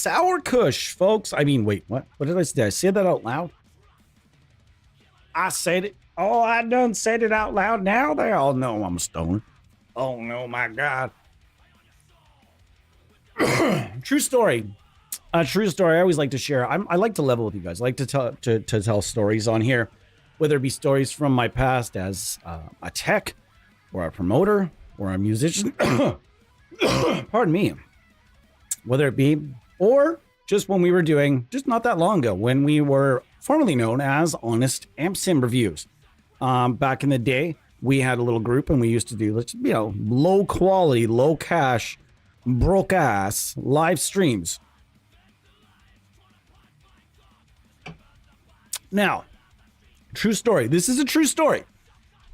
Sour Kush, folks. I mean, wait, what? What did I say? Did I say that out loud? I said it. Oh, I done said it out loud. Now they all know I'm a stoner. Oh, no, my God. True story. True story. I always like to share. I like to level with you guys. I like to tell stories on here, whether it be stories from my past as a tech or a promoter or a musician. Pardon me. Whether it be, or just when we were doing, just not that long ago, when we were formerly known as Honest Amp Sim Reviews. Back in the day, we had a little group and we used to do, low quality, low cash, broke ass live streams. Now, true story. This is a true story.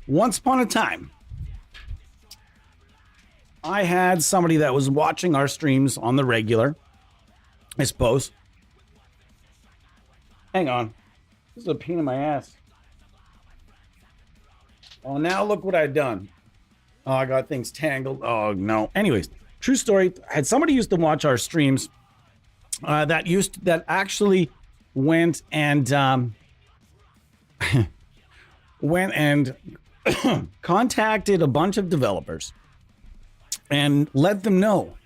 Once upon a time, I had somebody that was watching our streams on the regular, I suppose. Hang on. This is a pain in my ass. Oh, now look what I've done. Oh, I got things tangled. Oh, no. Anyways, true story. I had somebody used to watch our streams that actually went and contacted a bunch of developers and let them know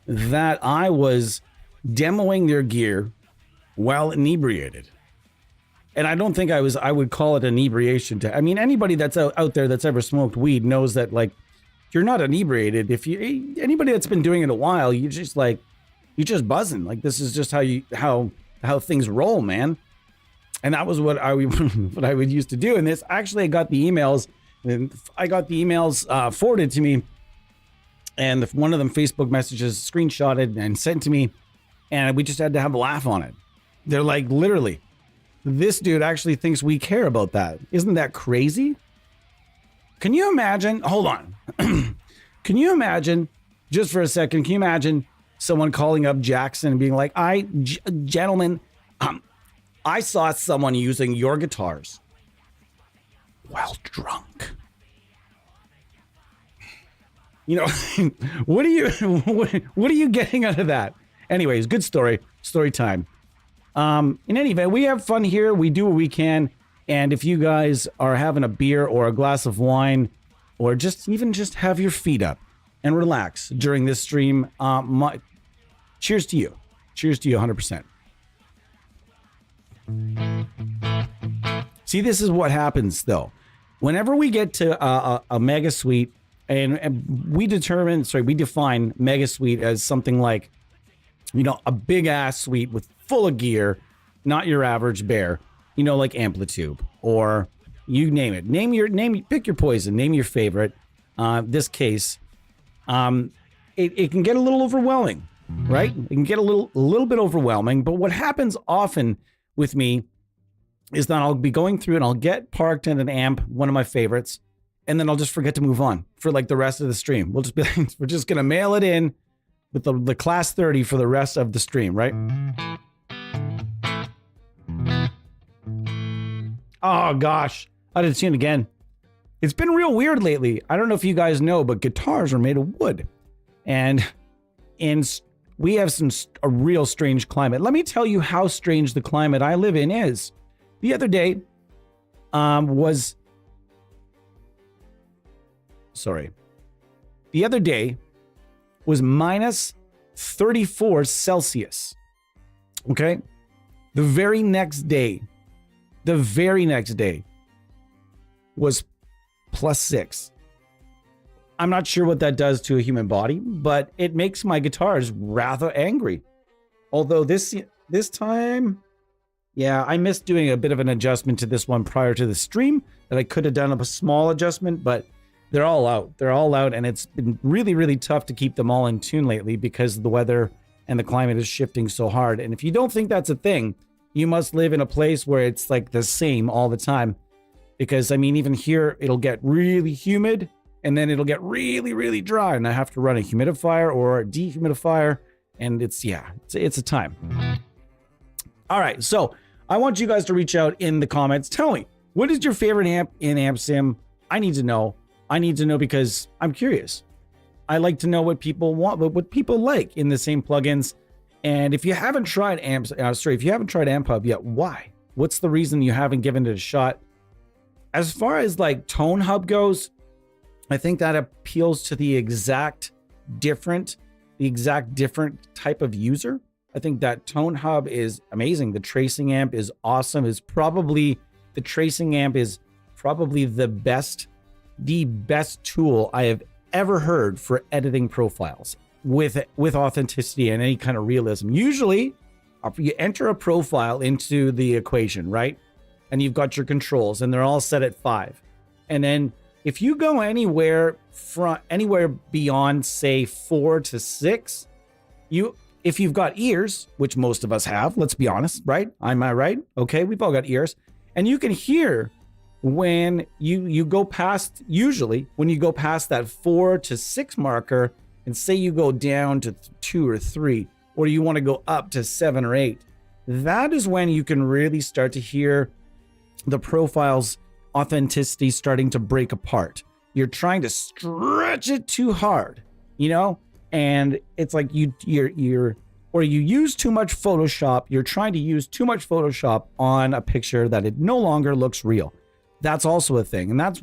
that I was demoing their gear while inebriated. And I don't think I would call it inebriation. I mean, anybody that's out there that's ever smoked weed knows that, like, you're not inebriated. Anybody that's been doing it a while, you're just buzzing. Like, this is just how things roll, man. And that was what I would used to do. And this, actually, I got the emails forwarded to me. And one of them Facebook messages screenshotted and sent to me. And we just had to have a laugh on it. They're like, literally, this dude actually thinks we care about that. Isn't that crazy? Can you imagine? Hold on. Can you imagine, just for a second, can you imagine someone calling up Jackson and being like, gentlemen, I saw someone using your guitars while drunk. You know, what are you getting out of that? Anyways, good story time. In any event, we have fun here. We do what we can. And if you guys are having a beer or a glass of wine, or just have your feet up and relax during this stream, cheers to you. Cheers to you 100%. See, this is what happens, though. Whenever we get to a mega suite, and we define mega suite as something like, a big ass suite with full of gear, not your average bear, like Amplitude, or you name it. Pick your poison, name your favorite. This case, it can get a little overwhelming, right? It can get a little bit overwhelming. But what happens often with me is that I'll be going through and I'll get parked in an amp, one of my favorites, and then I'll just forget to move on for like the rest of the stream. We'll just be like, we're just gonna mail it in with the class 30 for the rest of the stream, right? Oh gosh, I didn't see it again. It's been real weird lately. I don't know if you guys know, but guitars are made of wood, and we have a real strange climate. Let me tell you how strange the climate I live in is. The other day was minus 34 Celsius. Okay? The very next day was +6. I'm not sure what that does to a human body, but it makes my guitars rather angry. Although this time, yeah, I missed doing a bit of an adjustment to this one prior to the stream that I could have done a small adjustment, but they're all out. They're all out, and it's been really, really tough to keep them all in tune lately because the weather and the climate is shifting so hard. And if you don't think that's a thing, you must live in a place where it's like the same all the time. Because, I mean, even here, it'll get really humid, and then it'll get really, really dry, and I have to run a humidifier or a dehumidifier, and it's a time. All right, so I want you guys to reach out in the comments. Tell me, what is your favorite amp in AmpSim? I need to know. I need to know because I'm curious. I like to know what people want, what people like in the same plugins. And if you haven't tried if you haven't tried AmpHub yet, why? What's the reason you haven't given it a shot? As far as like Tone Hub goes, I think that appeals to the exact different type of user. I think that Tone Hub is amazing. The tracing amp is awesome. The tracing amp is probably the best tool I have ever heard for editing profiles with authenticity and any kind of realism. Usually, you enter a profile into the equation, right? And you've got your controls and they're all set at 5. And then if you go anywhere beyond, say, 4 to 6, if you've got ears, which most of us have, let's be honest, right? Am I right? Okay, we've all got ears. And you can hear when you go past, usually when you go past that 4 to 6 marker, and say you go down to 2 or 3, or you want to go up to 7 or 8, that is when you can really start to hear the profile's authenticity starting to break apart. You're trying to stretch it too hard, and it's like you use too much Photoshop. You're trying to use too much Photoshop on a picture that it no longer looks real. That's also a thing, and that's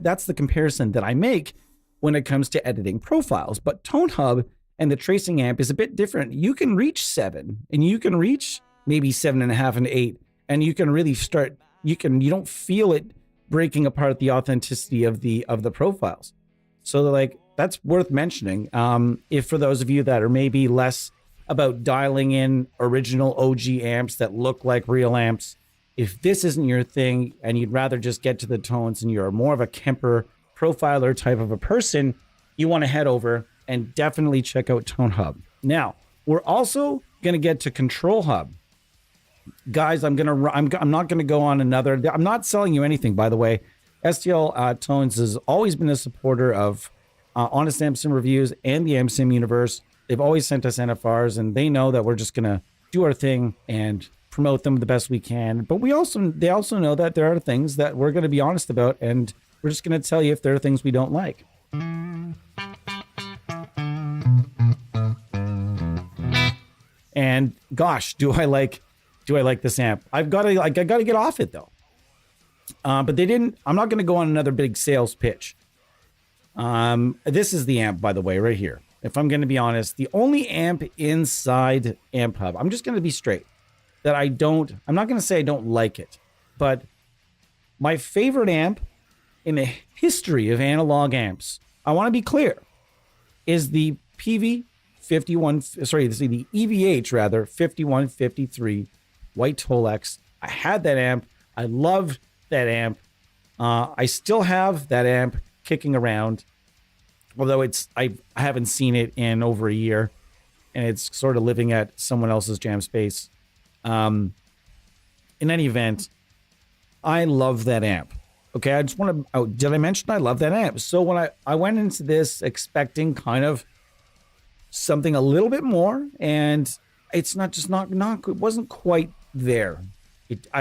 that's the comparison that I make when it comes to editing profiles. But Tone Hub and the tracing amp is a bit different. You can reach 7, and you can reach maybe 7.5 and 8, and you can really start. You don't feel it breaking apart the authenticity of the profiles. So like that's worth mentioning. If for those of you that are maybe less about dialing in original OG amps that look like real amps, if this isn't your thing and you'd rather just get to the tones and you're more of a Kemper profiler type of a person, you want to head over and definitely check out Tone Hub. Now, we're also going to get to Control Hub. Guys, I'm not going to go on another. I'm not selling you anything, by the way. STL Tones has always been a supporter of Honest AmpSim Reviews and the AmpSim universe. They've always sent us NFRs, and they know that we're just going to do our thing and promote them the best we can. But they also know that there are things that we're going to be honest about, and we're just going to tell you if there are things we don't like. And gosh, do I like this amp? I got to get off it though. But they didn't. I'm not going to go on another big sales pitch. This is the amp, by the way, right here. If I'm going to be honest, the only amp inside AmpHub, I'm just going to be straight, that I'm not going to say I don't like it, but my favorite amp in the history of analog amps, I want to be clear, is the the EVH rather, 5153 White Tolex. I had that amp. I loved that amp. I still have that amp kicking around, although I haven't seen it in over a year, and it's sort of living at someone else's jam space. In any event, I love that amp. Okay, I just want to. Did I mention I love that amp? So when I went into this expecting kind of something a little bit more, and it's not it wasn't quite there.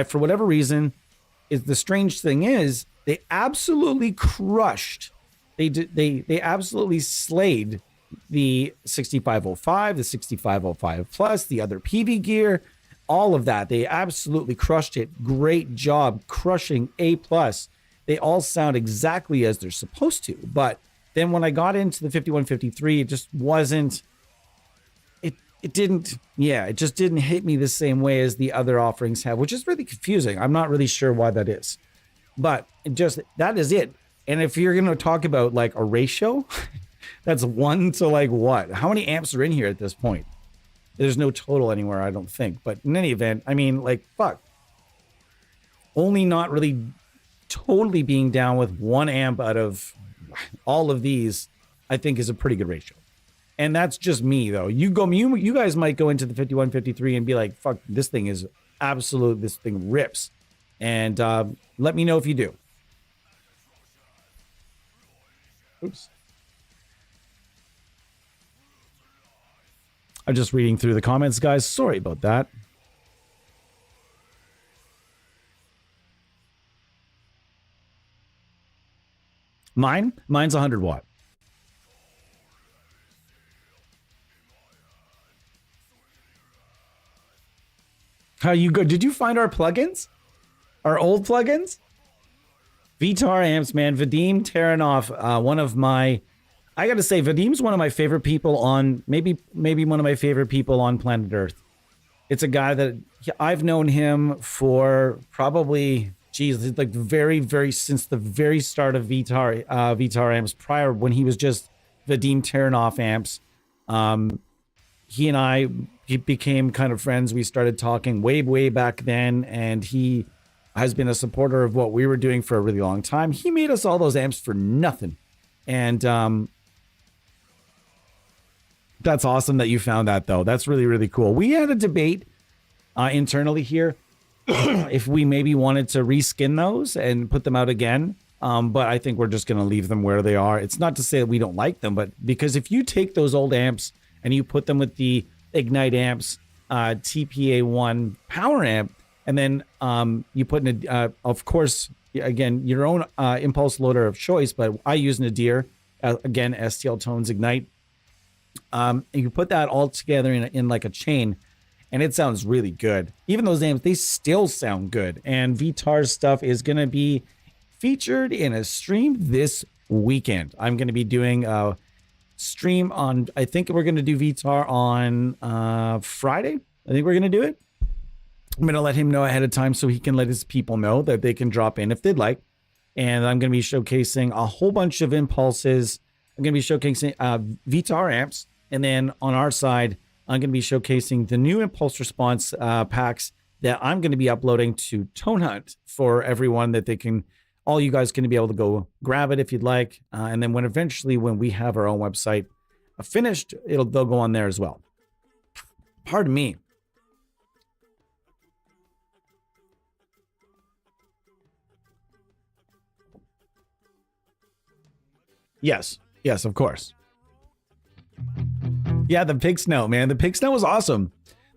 For whatever reason, the strange thing is they absolutely crushed. They absolutely slayed the 6505, the 6505 Plus, the other PV gear, all of that. They absolutely crushed it. Great job crushing A+. They all sound exactly as they're supposed to. But then when I got into the 5153, it just wasn't. It just didn't hit me the same way as the other offerings have, which is really confusing. I'm not really sure why that is. But that is it. And if you're going to talk about like a ratio, that's 1 to like what? How many amps are in here at this point? There's no total anywhere, I don't think. But in any event, I mean, like, fuck. Only not really totally being down with 1 amp out of all of these, I think is a pretty good ratio. And that's just me, though. You guys might go into the 5153 and be like, fuck, this thing is absolute. This thing rips. And let me know if you do. Oops. I'm just reading through the comments, guys. Sorry about that. Mine's 100 watt. How you go? Did you find our plugins? Our old plugins? Vitar amps, man. Vadim Taranov, one of my... I gotta say, Vadim's one of my favorite people on... Maybe one of my favorite people on planet Earth. It's a guy that I've known him for probably... Geez, like since the very start of Vitar amps, prior when he was just Vadim Taranov amps. He and I became kind of friends. We started talking way back then, and he has been a supporter of what we were doing for a really long time. He made us all those amps for nothing. And that's awesome that you found that, though. That's really cool. We had a debate internally here if we maybe wanted to reskin those and put them out again. But I think we're just going to leave them where they are. It's not to say that we don't like them, but because if you take those old amps and you put them with the Ignite amps TPA1 power amp, and then you put in of course, again, your own impulse loader of choice, but I use Nadir, again, STL Tones Ignite. And you put that all together in like a chain, and it sounds really good. Even those amps, they still sound good. And Vitar's stuff is going to be featured in a stream this weekend. I'm going to be doing a stream on, I think we're going to do Vitar on Friday. I think we're going to do it. I'm going to let him know ahead of time so he can let his people know that they can drop in if they'd like. And I'm going to be showcasing a whole bunch of impulses. I'm going to be showcasing Vitar amps. And then on our side, I'm going to be showcasing the new impulse response packs that I'm going to be uploading to Tone Hunt for everyone, that they can, all you guys can be able to go grab it if you'd like. And then when we have our own website finished, they'll go on there as well. Pardon me. Yes, of course. Yeah, the pig snout, man. The pig snout was awesome.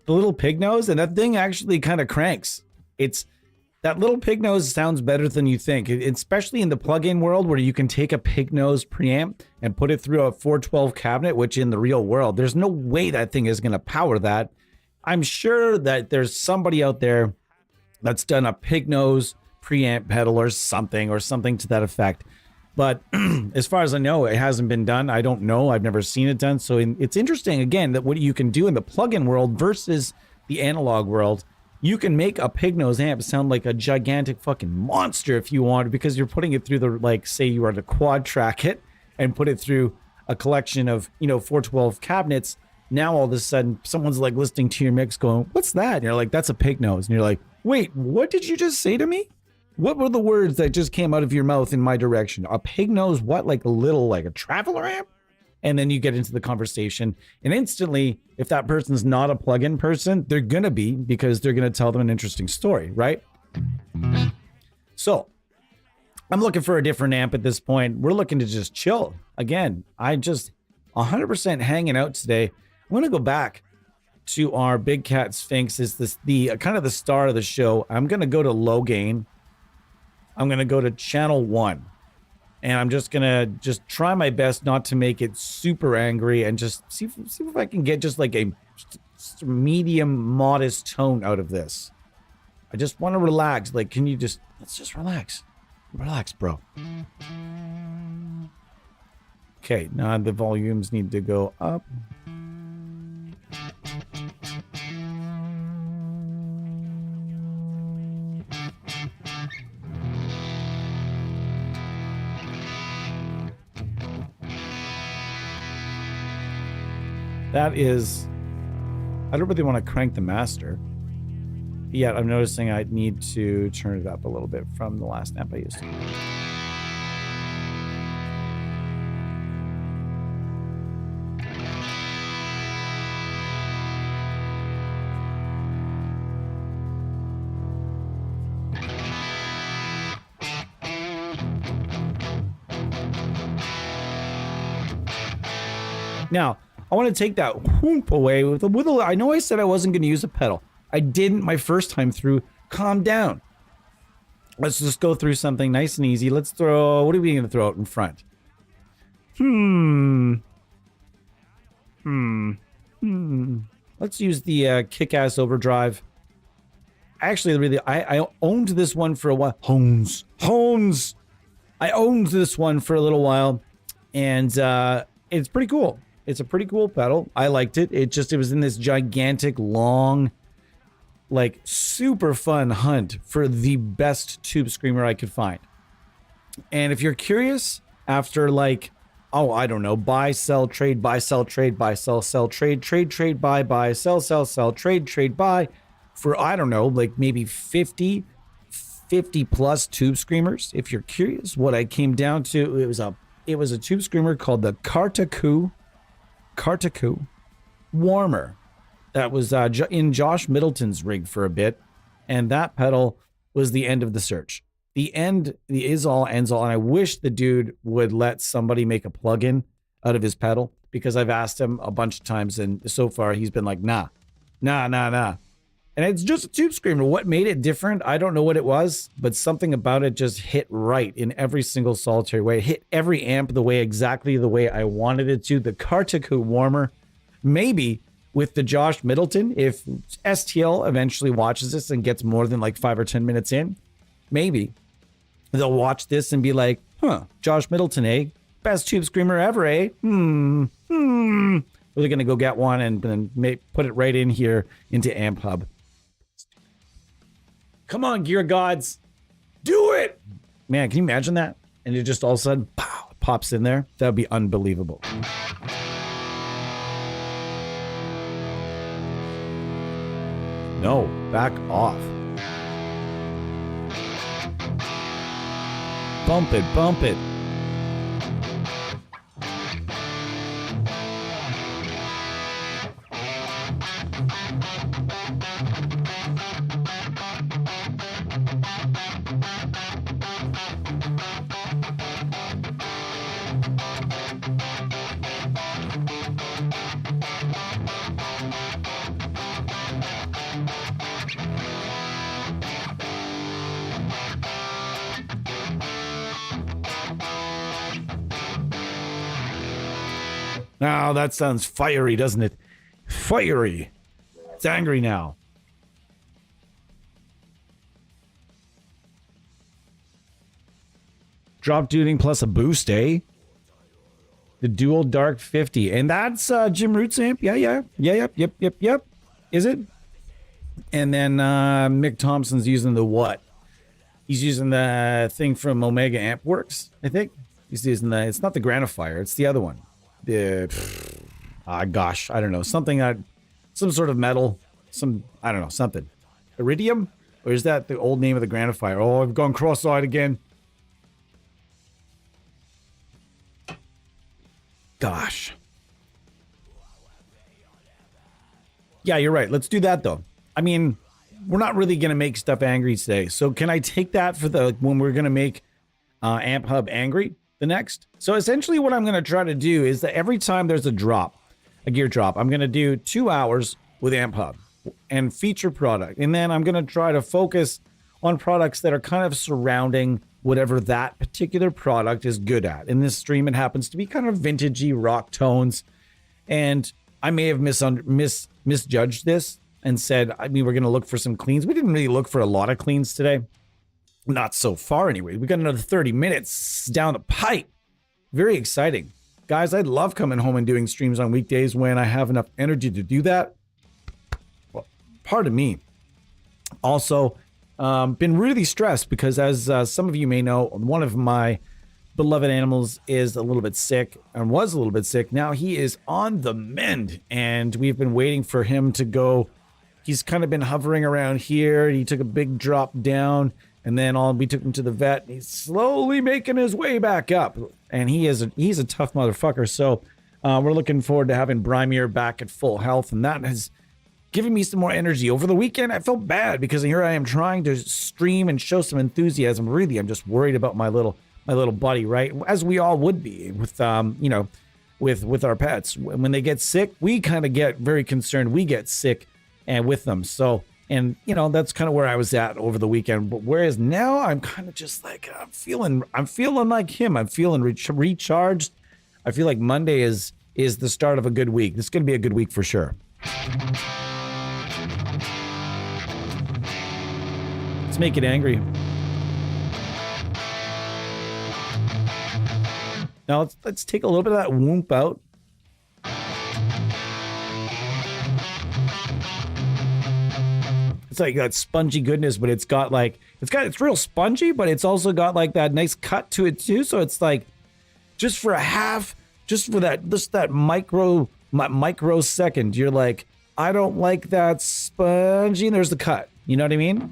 The little pig nose, and that thing actually kind of cranks. That little pig nose sounds better than you think, especially in the plug-in world where you can take a pig nose preamp and put it through a 412 cabinet, which in the real world, there's no way that thing is going to power that. I'm sure that there's somebody out there that's done a pig nose preamp pedal or something to that effect. But as far as I know, it hasn't been done. I don't know. I've never seen it done. So it's interesting, again, that what you can do in the plug-in world versus the analog world. You can make a pig nose amp sound like a gigantic fucking monster if you want, because you're putting it through the, like, say you were to quad track it and put it through a collection of, 412 cabinets. Now all of a sudden someone's like listening to your mix going, what's that? And you're like, that's a pig nose. And you're like, wait, what did you just say to me? What were the words that just came out of your mouth in my direction? A pig nose, what? Like a traveler amp? And then you get into the conversation, and instantly, if that person's not a plug-in person, they're going to be, because they're going to tell them an interesting story, right? So I'm looking for a different amp at this point. We're looking to just chill. Again, I just 100% hanging out today. I'm going to go back to our Big Cat Sphinx. Is this the kind of the star of the show? I'm going to go to low gain. I'm going to go to channel 1. And I'm just going to try my best not to make it super angry, and just see if I can get just like a medium modest tone out of this. I just want to relax. Like, let's just relax. Relax, bro. Okay, now the volumes need to go up. That is, I don't really want to crank the master. Yet I'm noticing I need to turn it up a little bit from the last amp I used. Now, I want to take that whoomp away with a I know I said I wasn't going to use a pedal. I didn't my first time through. Calm down. Let's just go through something nice and easy. Let's throw, what are we going to throw out in front? Let's use the Kick-Ass Overdrive. actually really, I owned this one for a while. Hones. I owned this one for a little while, and it's pretty cool. It's a pretty cool pedal. I liked it. It was in this gigantic, long, like super fun hunt for the best tube screamer I could find. And if you're curious, after like, oh, I don't know, buy, sell, trade, buy, sell, trade, buy, sell, sell, trade, trade, buy, sell, sell, trade, buy, for, I don't know, like maybe 50 plus tube screamers. If you're curious, what I came down to, it was a tube screamer called the Kartaku Warmer. That was in Josh Middleton's rig for a bit, and that pedal was the end of the search. The is all, ends all, and I wish the dude would let somebody make a plugin out of his pedal, because I've asked him a bunch of times, and so far he's been like, nah. And it's just a tube screamer. What made it different? I don't know what it was, but something about it just hit right in every single solitary way. It hit every amp exactly the way I wanted it to. The Kartaku Warmer, maybe with the Josh Middleton, if STL eventually watches this and gets more than like 5 or 10 minutes in, maybe they'll watch this and be like, huh, Josh Middleton, eh? Best tube screamer ever, eh? We're going to go get one and then put it right in here into AmpHub. Come on, Gear Gods. Do it! Man, can you imagine that? And it just all of a sudden, pow, pops in there. That would be unbelievable. No, back off. Bump it. Now that sounds fiery, doesn't it? Fiery. It's angry now. Drop tuning plus a boost, eh? The dual dark 50. And that's Jim Root's amp. Yeah. Yep. Is it? And then Mick Thompson's using the what? He's using the thing from Omega Amp Works, I think. He's using it's not the Granifier, it's the other one. I don't know, some sort of metal, I don't know, something. Iridium? Or is that the old name of the Granifier? Oh, I've gone cross-eyed again. Gosh. Yeah, you're right. Let's do that, though. I mean, we're not really going to make stuff angry today. So can I take that for when we're going to make AmpHub angry? The next. So essentially what I'm going to try to do is that every time there's a gear drop, I'm going to do 2 hours with AmpHub and feature product. And then I'm going to try to focus on products that are kind of surrounding whatever that particular product is good at. In this stream, it happens to be kind of vintagey rock tones. And I may have misjudged this and said, I mean, we're going to look for some cleans. We didn't really look for a lot of cleans today. Not so far anyway. We got another 30 minutes down the pipe. Very exciting. Guys, I'd love coming home and doing streams on weekdays when I have enough energy to do that. Well, pardon me. Also, been really stressed because as some of you may know, one of my beloved animals is a little bit sick and was a little bit sick. Now he is on the mend and we've been waiting for him to go. He's kind of been hovering around here. He took a big drop down. And then we took him to the vet. And he's slowly making his way back up. And he's a tough motherfucker. So we're looking forward to having Brimir back at full health. And that has given me some more energy. Over the weekend, I felt bad because here I am trying to stream and show some enthusiasm. Really, I'm just worried about my little buddy, right? As we all would be with, with our pets. When they get sick, we kind of get very concerned. We get sick and with them. So... And, that's kind of where I was at over the weekend. But whereas now I'm kind of just like, I'm feeling like him. I'm feeling recharged. I feel like Monday is the start of a good week. This is going to be a good week for sure. make it angry. Now let's take a little bit of that whoomp out. It's like that spongy goodness, but it's real spongy, but it's also got like that nice cut to it too. So it's like just that microsecond, you're like, I don't like that spongy, and there's the cut. You know what I mean?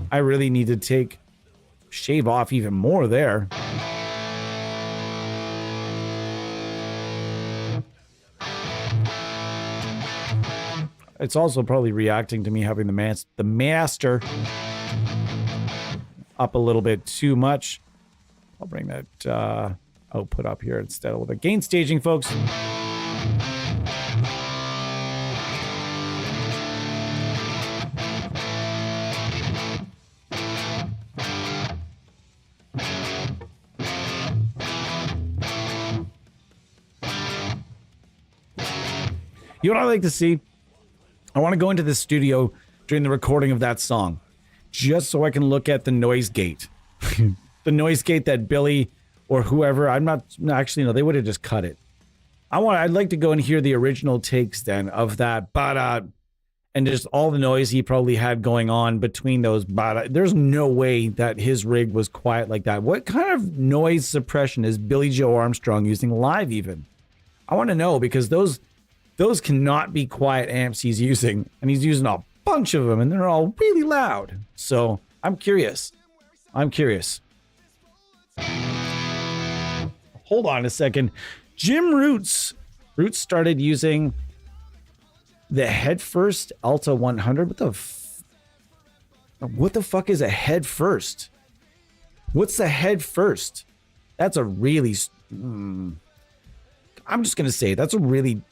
I really need to shave off even more there. It's also probably reacting to me having the master up a little bit too much. I'll bring that output up here instead a little bit. Gain staging, folks. You know what I like to see? I want to go into the studio during the recording of that song, just so I can look at the noise gate. The noise gate that Billy or whoever, they would have just cut it. I'd like to go and hear the original takes then of that, and just all the noise he probably had going on between those, there's no way that his rig was quiet like that. What kind of noise suppression is Billy Joe Armstrong using live even? I want to know, because those cannot be quiet amps he's using, and he's using a bunch of them, and they're all really loud. So I'm curious. Hold on a second. Jim Roots started using the Head First Alta 100. What the fuck is a Head First? What's the Head First? That's a really... I'm just going to say, that's a really...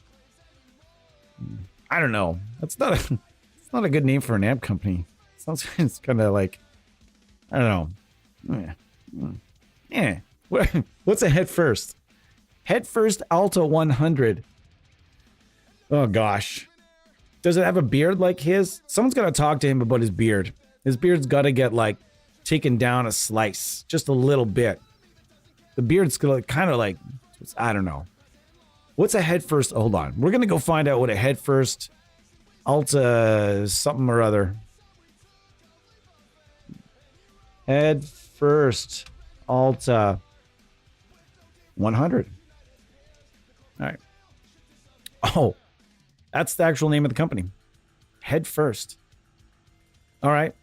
I don't know. It's not a good name for an amp company. It's kind of like, I don't know. What's a Head First? Head First Alta 100. Oh gosh. Does it have a beard like his? Someone's got to talk to him about his beard. His beard's got to get like taken down a slice, just a little bit. The beard's kind of like, I don't know. What's a Head First? Hold on. We're going to go find out what a Head First Alta something or other. Head First Alta 100. All right. Oh, that's the actual name of the company. Head First. All right.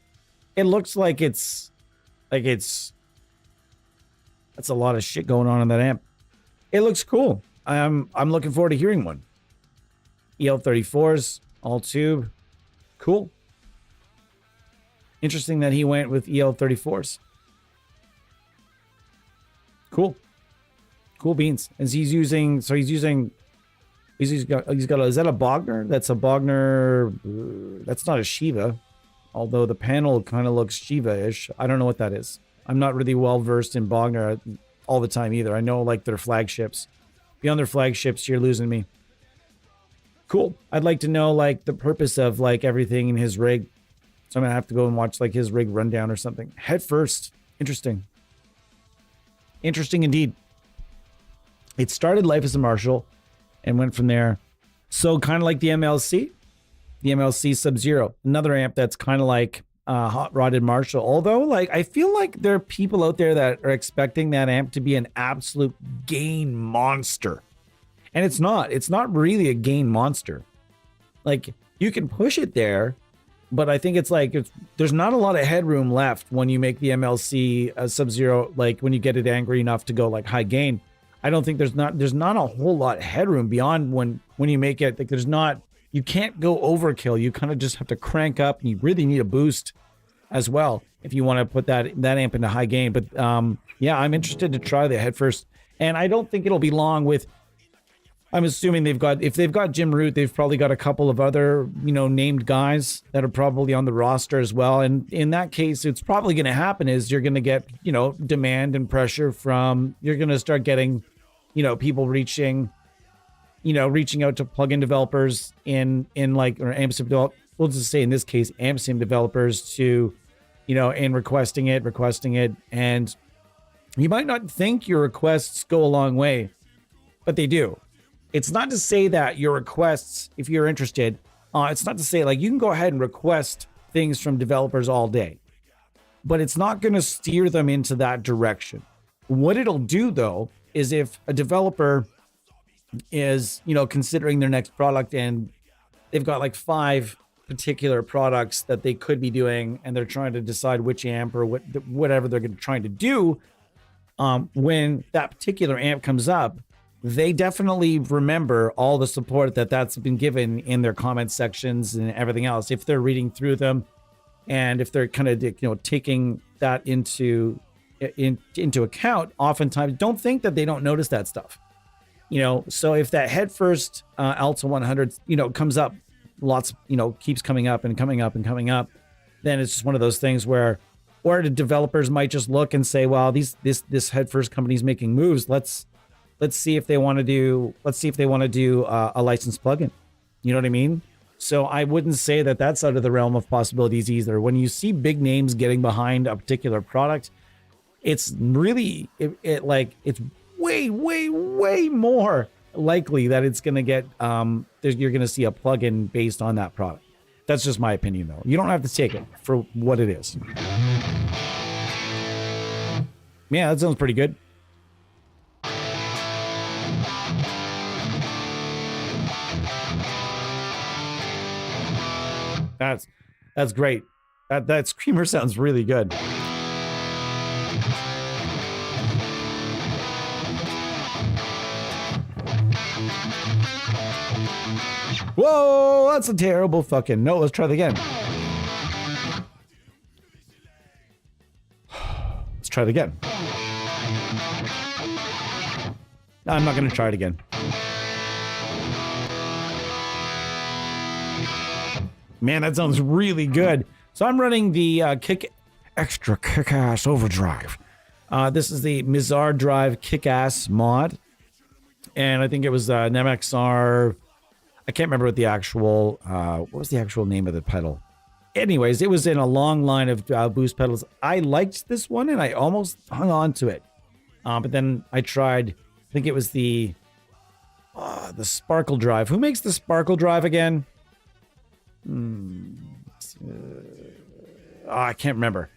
It looks like it's that's a lot of shit going on in that amp. It looks cool. I'm looking forward to hearing one. EL34s, all tube. Cool. Interesting that he went with EL34s. Cool. Cool beans. And is that a Bogner? That's a Bogner. That's not a Shiva. Although the panel kind of looks Shiva-ish. I don't know what that is. I'm not really well versed in Bogner all the time either. I know like their flagships. Beyond their flagships, you're losing me. Cool. I'd like to know like the purpose of like everything in his rig. So I'm gonna have to go and watch like his rig rundown or something. Head First. Interesting. Interesting indeed. It started life as a Marshall and went from there. So kind of like the MLC Sub-Zero, another amp that's kind of like hot rodded Marshall. Although like I feel like there are people out there that are expecting that amp to be an absolute gain monster. And it's not really a gain monster. Like you can push it there, but I think there's not a lot of headroom left when you make the MLC Sub-Zero, like when you get it angry enough to go like high gain. I don't think there's not a whole lot of headroom beyond when you make it. Like you can't go overkill. You kind of just have to crank up, and you really need a boost as well if you want to put that amp into high gain. But yeah, I'm interested to try the Head First, and I don't think it'll be long with. I'm assuming if they've got Jim Root, they've probably got a couple of other, named guys that are probably on the roster as well. And in that case, it's probably going to happen is you're going to get, demand and pressure you're going to start getting, people reaching reaching out to plugin developers in like, or AmpSim develop. We'll just say in this case, AmpSim developers to, and requesting it. And you might not think your requests go a long way, but they do. It's not to say that your requests, if you're interested, it's not to say like you can go ahead and request things from developers all day, but it's not going to steer them into that direction. What it'll do though, is if a developer is, considering their next product and they've got like 5 particular products that they could be doing, and they're trying to decide which amp or whatever they're trying to do, when that particular amp comes up, they definitely remember all the support that's been given in their comment sections and everything else. If they're reading through them, and if they're kind of, taking that into account, oftentimes don't think that they don't notice that stuff. So if that head first Alta 100, comes up lots, keeps coming up and coming up and coming up, then it's just one of those things where, or the developers might just look and say, well, this head first company's making moves. Let's see if they want to do a licensed plugin. You know what I mean? So I wouldn't say that that's out of the realm of possibilities either. When you see big names getting behind a particular product, it's really it's way more likely that it's going to get you're going to see a plugin based on that product. That's just my opinion though. You don't have to take it for what it is. Yeah, that sounds pretty good. That's great. That screamer sounds really good. Whoa, that's a terrible fucking no. Let's try that again. Let's try it again. No, I'm not going to try it again. Man, that sounds really good. So I'm running the extra kick-ass overdrive. This is the Mizar Drive kick-ass mod. And I think it was an MXR. I can't remember what the actual, what was the actual name of the pedal? Anyways, it was in a long line of boost pedals. I liked this one and I almost hung on to it. But then I tried, I think it was the Sparkle Drive. Who makes the Sparkle Drive again? I can't remember.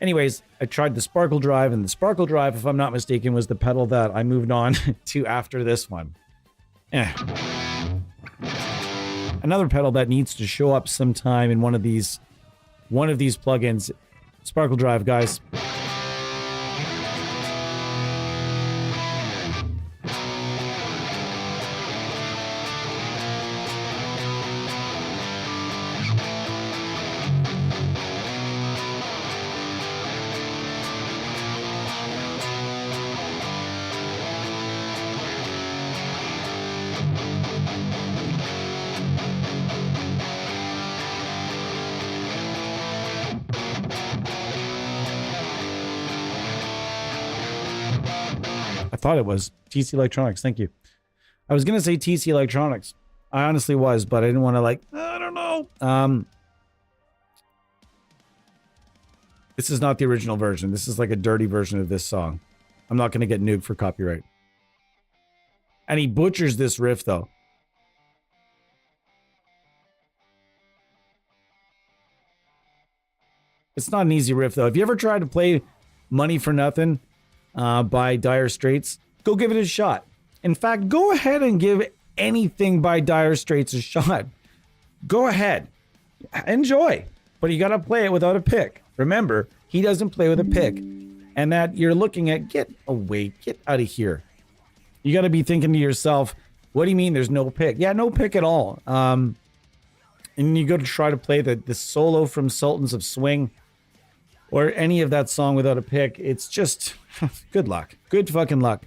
Anyways, I tried the Sparkle Drive, and the Sparkle Drive, if I'm not mistaken, was the pedal that I moved on to after this one. Another pedal that needs to show up sometime in one of these plugins. Sparkle Drive, guys. I thought it was TC Electronics. Thank you. I was going to say TC Electronics. I honestly was, but I didn't want to I don't know. This is not the original version. This is like a dirty version of this song. I'm not going to get nuked for copyright. And he butchers this riff though. It's not an easy riff though. If you ever tried to play Money for Nothing by Dire Straits, go give it a shot. In fact, go ahead and give anything by Dire Straits a shot. Go ahead. Enjoy. But you got to play it without a pick. Remember, he doesn't play with a pick. And that you're looking at, get away, get out of here. You got to be thinking to yourself, what do you mean there's no pick? Yeah, no pick at all. And you go to try to play the solo from Sultans of Swing or any of that song without a pick. It's just good luck. Good fucking luck.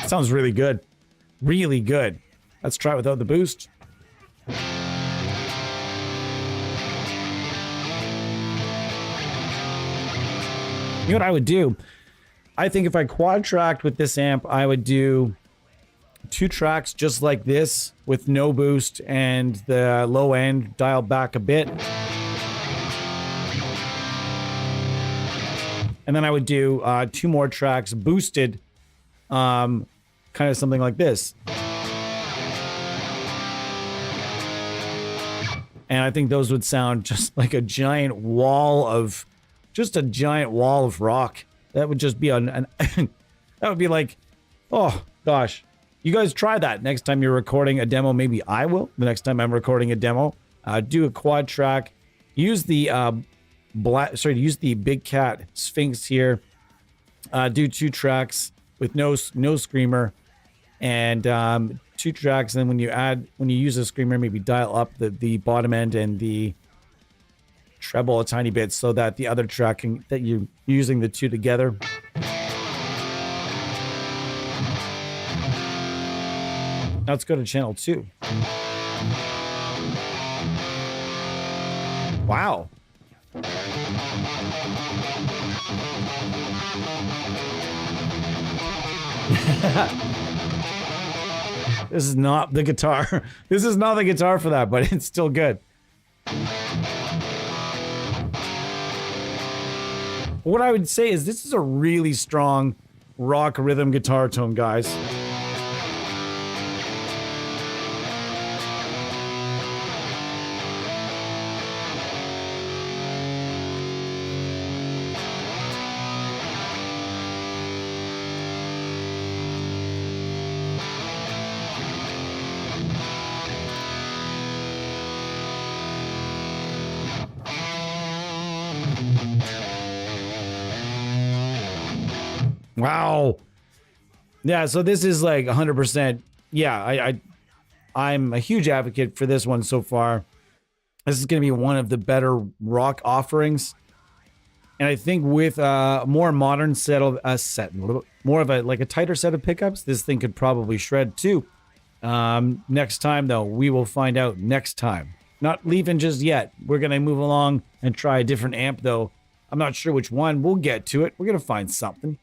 Sounds really good. Really good. Let's try it without the boost. You know what I would do? I think if I quad tracked with this amp, I would do 2 tracks just like this with no boost and the low end dialed back a bit. And then I would do 2 more tracks boosted, kind of something like this. And I think those would sound just like a giant wall of rock. That would just be that would be like, oh gosh. You guys try that next time you're recording a demo. Maybe I will. The next time I'm recording a demo, do a quad track. Use the use the Big Cat Sphinx here. Do 2 tracks with no screamer, and 2 tracks. And then when you use a screamer, maybe dial up the bottom end and the treble a tiny bit, so that the other track that you're using the 2 together. Now let's go to channel 2. Wow. This is not the guitar. This is not the guitar for that, but it's still good. What I would say is this is a really strong rock rhythm guitar tone, guys. Wow. Yeah, so this is like 100%. Yeah, I'm a huge advocate for this one so far. This is going to be one of the better rock offerings. And I think with a more modern more of a tighter set of pickups, this thing could probably shred too. Next time though, we will find out next time. Not leaving just yet. We're going to move along and try a different amp though. I'm not sure which one. We'll get to it. We're going to find something.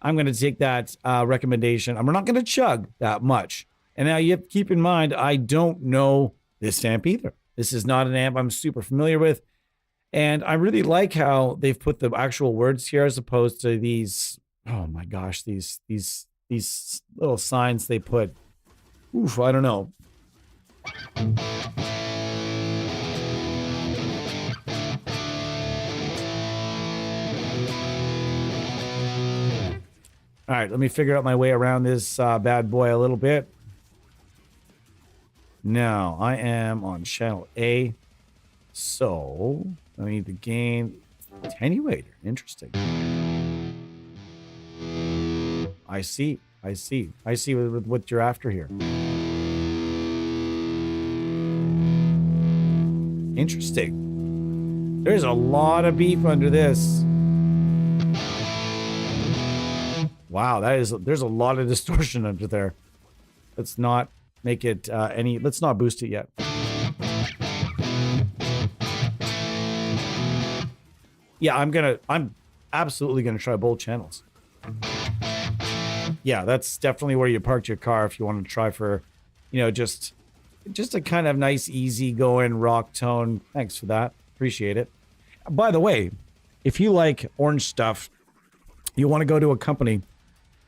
I'm going to take that recommendation. I'm not going to chug that much. And now you have to keep in mind, I don't know this amp either. This is not an amp I'm super familiar with. And I really like how they've put the actual words here as opposed to these, oh my gosh, these little signs they put. Oof, I don't know. All right, let me figure out my way around this bad boy a little bit. Now, I am on channel A. So, I need the gain attenuator. Interesting. I see what you're after here. Interesting. There's a lot of beef under this. Wow, there's a lot of distortion under there. Let's not make it let's not boost it yet. Yeah, I'm absolutely gonna try both channels. Yeah, that's definitely where you parked your car if you want to try for, just a kind of nice, easy going rock tone. Thanks for that. Appreciate it. By the way, if you like orange stuff, you want to go to a company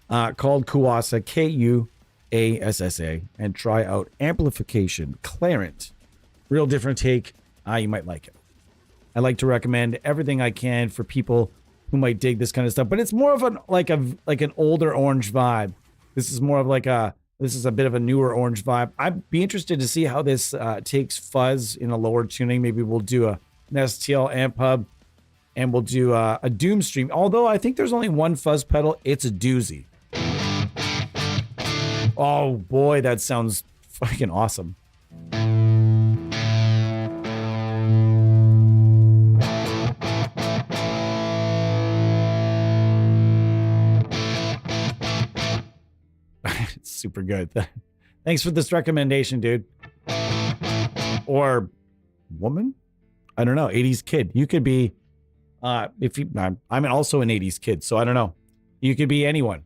called Kuasa, Kuassa, and try out Amplification Clarent. Real different take. You might like it. I like to recommend everything I can for people who might dig this kind of stuff, but it's more of an older orange vibe. This is more of this is a bit of a newer orange vibe. I'd be interested to see how this takes fuzz in a lower tuning. Maybe we'll do an STL AmpHub, and we'll do a Doom stream. Although I think there's only one fuzz pedal, it's a doozy. Oh boy, that sounds fucking awesome. It's super good. Thanks for this recommendation, dude. Or woman? I don't know. 80s kid. You could be, if you, I'm also an 80s kid, so I don't know. You could be anyone.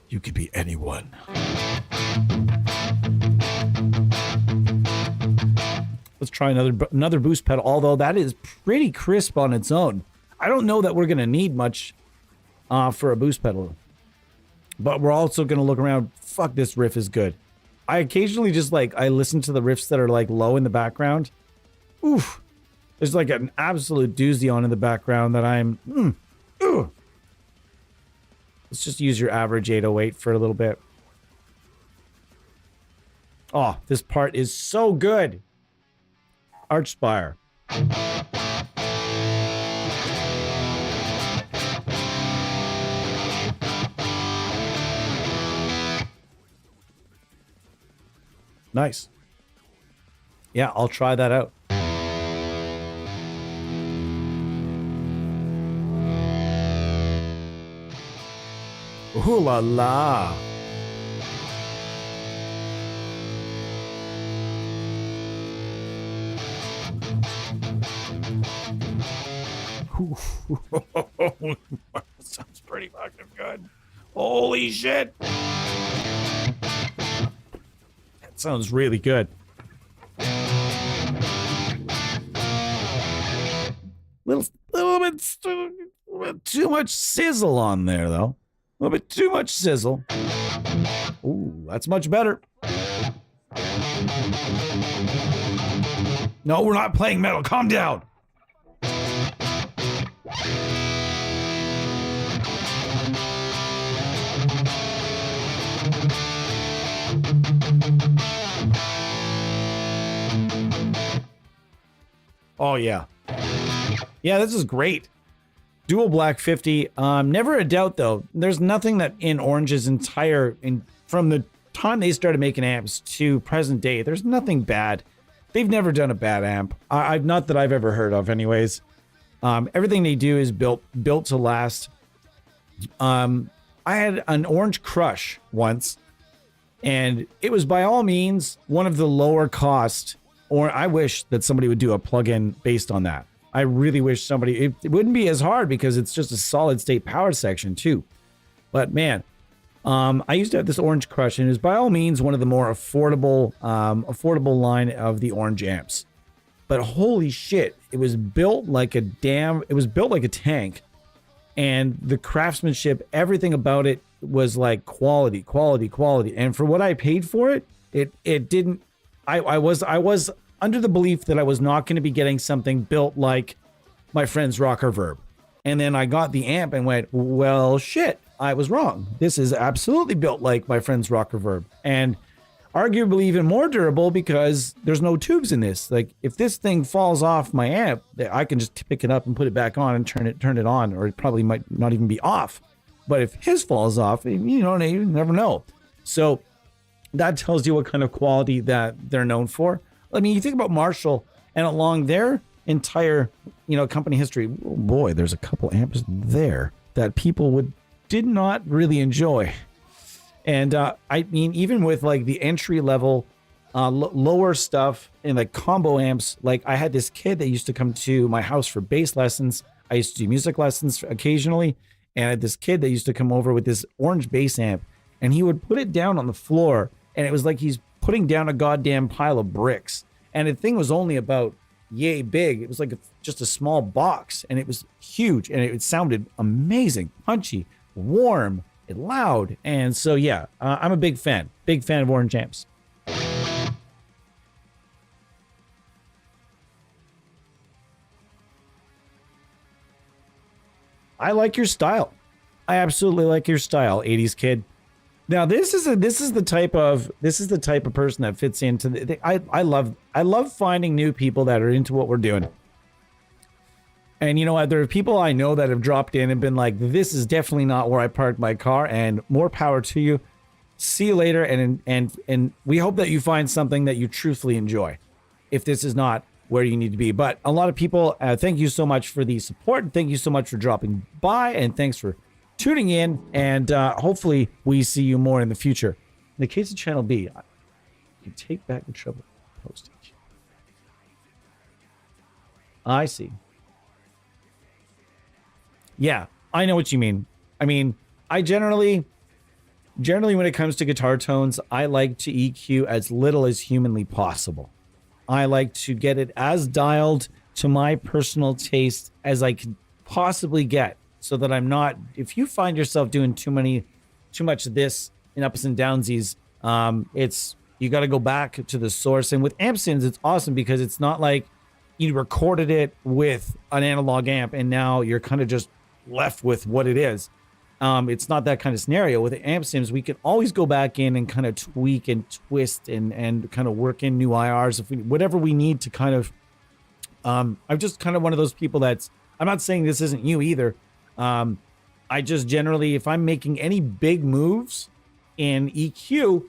You could be anyone. Let's try another boost pedal, although that is pretty crisp on its own. I don't know that we're going to need much for a boost pedal. But we're also going to look around. Fuck, this riff is good. I occasionally just I listen to the riffs that are low in the background. Oof. There's an absolute doozy on in the background that I'm... Let's just use your average 808 for a little bit. Oh, this part is so good. Archspire. Nice. Yeah, I'll try that out. Ooh la la. Sounds pretty fucking good. Holy shit. That sounds really good. Little bit too much sizzle on there, though. A little bit too much sizzle. Ooh, that's much better. No, we're not playing metal. Calm down. Oh, yeah. Yeah, this is great. Dual Black 50. Never a doubt, though. There's nothing that in Orange's from the time they started making amps to present day, there's nothing bad. They've never done a bad amp. Not that I've ever heard of, anyways. Everything they do is built to last. I had an Orange Crush once, and it was by all means one of the lower cost, or I wish that somebody would do a plugin based on that. I really wish it wouldn't be as hard because it's just a solid state power section too. But man, I used to have this Orange Crush, and it was by all means one of the more affordable line of the Orange amps. But holy shit, it was built like a tank, and the craftsmanship, everything about it was like quality. And for what I paid for it, it didn't. I was under the belief that I was not going to be getting something built like my friend's Rocker Verb. And then I got the amp and went, well, shit, I was wrong. This is absolutely built like my friend's Rocker Verb. And arguably even more durable because there's no tubes in this. Like, if this thing falls off my amp, I can just pick it up and put it back on and turn it on, or it probably might not even be off. But if his falls off, you never know. So that tells you what kind of quality that they're known for. I mean, you think about Marshall, and along their entire, company history, oh boy, there's a couple amps there that people did not really enjoy. And I mean, even with the entry level, lower stuff in combo amps, I had this kid that used to come to my house for bass lessons. I used to do music lessons occasionally, and I had this kid that used to come over with this Orange bass amp, and he would put it down on the floor, and it was like he's putting down a goddamn pile of bricks. And the thing was only about yay big. It was just a small box, and it was huge, and it sounded amazing, punchy, warm, and loud. And so, yeah, I'm a big fan of Orange amps. I like your style. I absolutely like your style, 80s kid. Now this is the type of person that fits into I love finding new people that are into what we're doing. And you know what? There are people I know that have dropped in and been like, this is definitely not where I parked my car, and more power to you. See you later, and we hope that you find something that you truthfully enjoy. If this is not where you need to be. But a lot of people, thank you so much for the support. Thank you so much for dropping by, and thanks for tuning in. And hopefully we see you more in the future. In the case of Channel B, you take back the trouble postage. I see. Yeah, I know what you mean. I mean, I generally when it comes to guitar tones, I like to EQ as little as humanly possible. I like to get it as dialed to my personal taste as I can possibly get, so that I'm not, if you find yourself doing too much of this in ups and downsies, you got to go back to the source. And with amp sims, it's awesome because it's not like you recorded it with an analog amp and now you're kind of just left with what it is. It's not that kind of scenario. With amp sims, we can always go back in and kind of tweak and twist and kind of work in new IRs, whatever we need to kind of. I'm just kind of one of those people that's. I'm not saying this isn't you either. I just generally, if I'm making any big moves in EQ,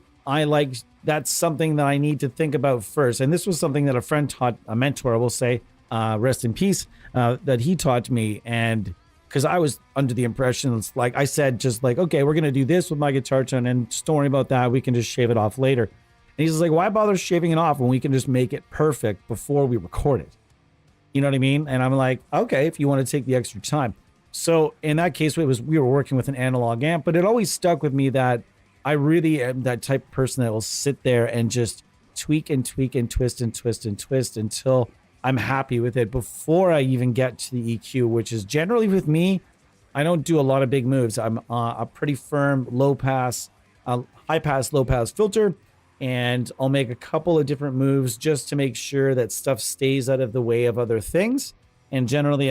that's something that I need to think about first. And this was something that a friend taught, a mentor, I will say, rest in peace, that he taught me. And because I was under the impression, it's like I said, just like, okay, we're going to do this with my guitar tone and just don't worry about that. We can just shave it off later. And he's like, why bother shaving it off when we can just make it perfect before we record it? You know what I mean? And I'm like, okay, if you want to take the extra time. So in that case, we were working with an analog amp, but it always stuck with me that I really am that type of person that will sit there and just tweak and tweak and twist and twist and twist until I'm happy with it before I even get to the EQ, which is generally with me, I don't do a lot of big moves. I'm a pretty firm low pass, high pass, low pass filter, and I'll make a couple of different moves just to make sure that stuff stays out of the way of other things. And generally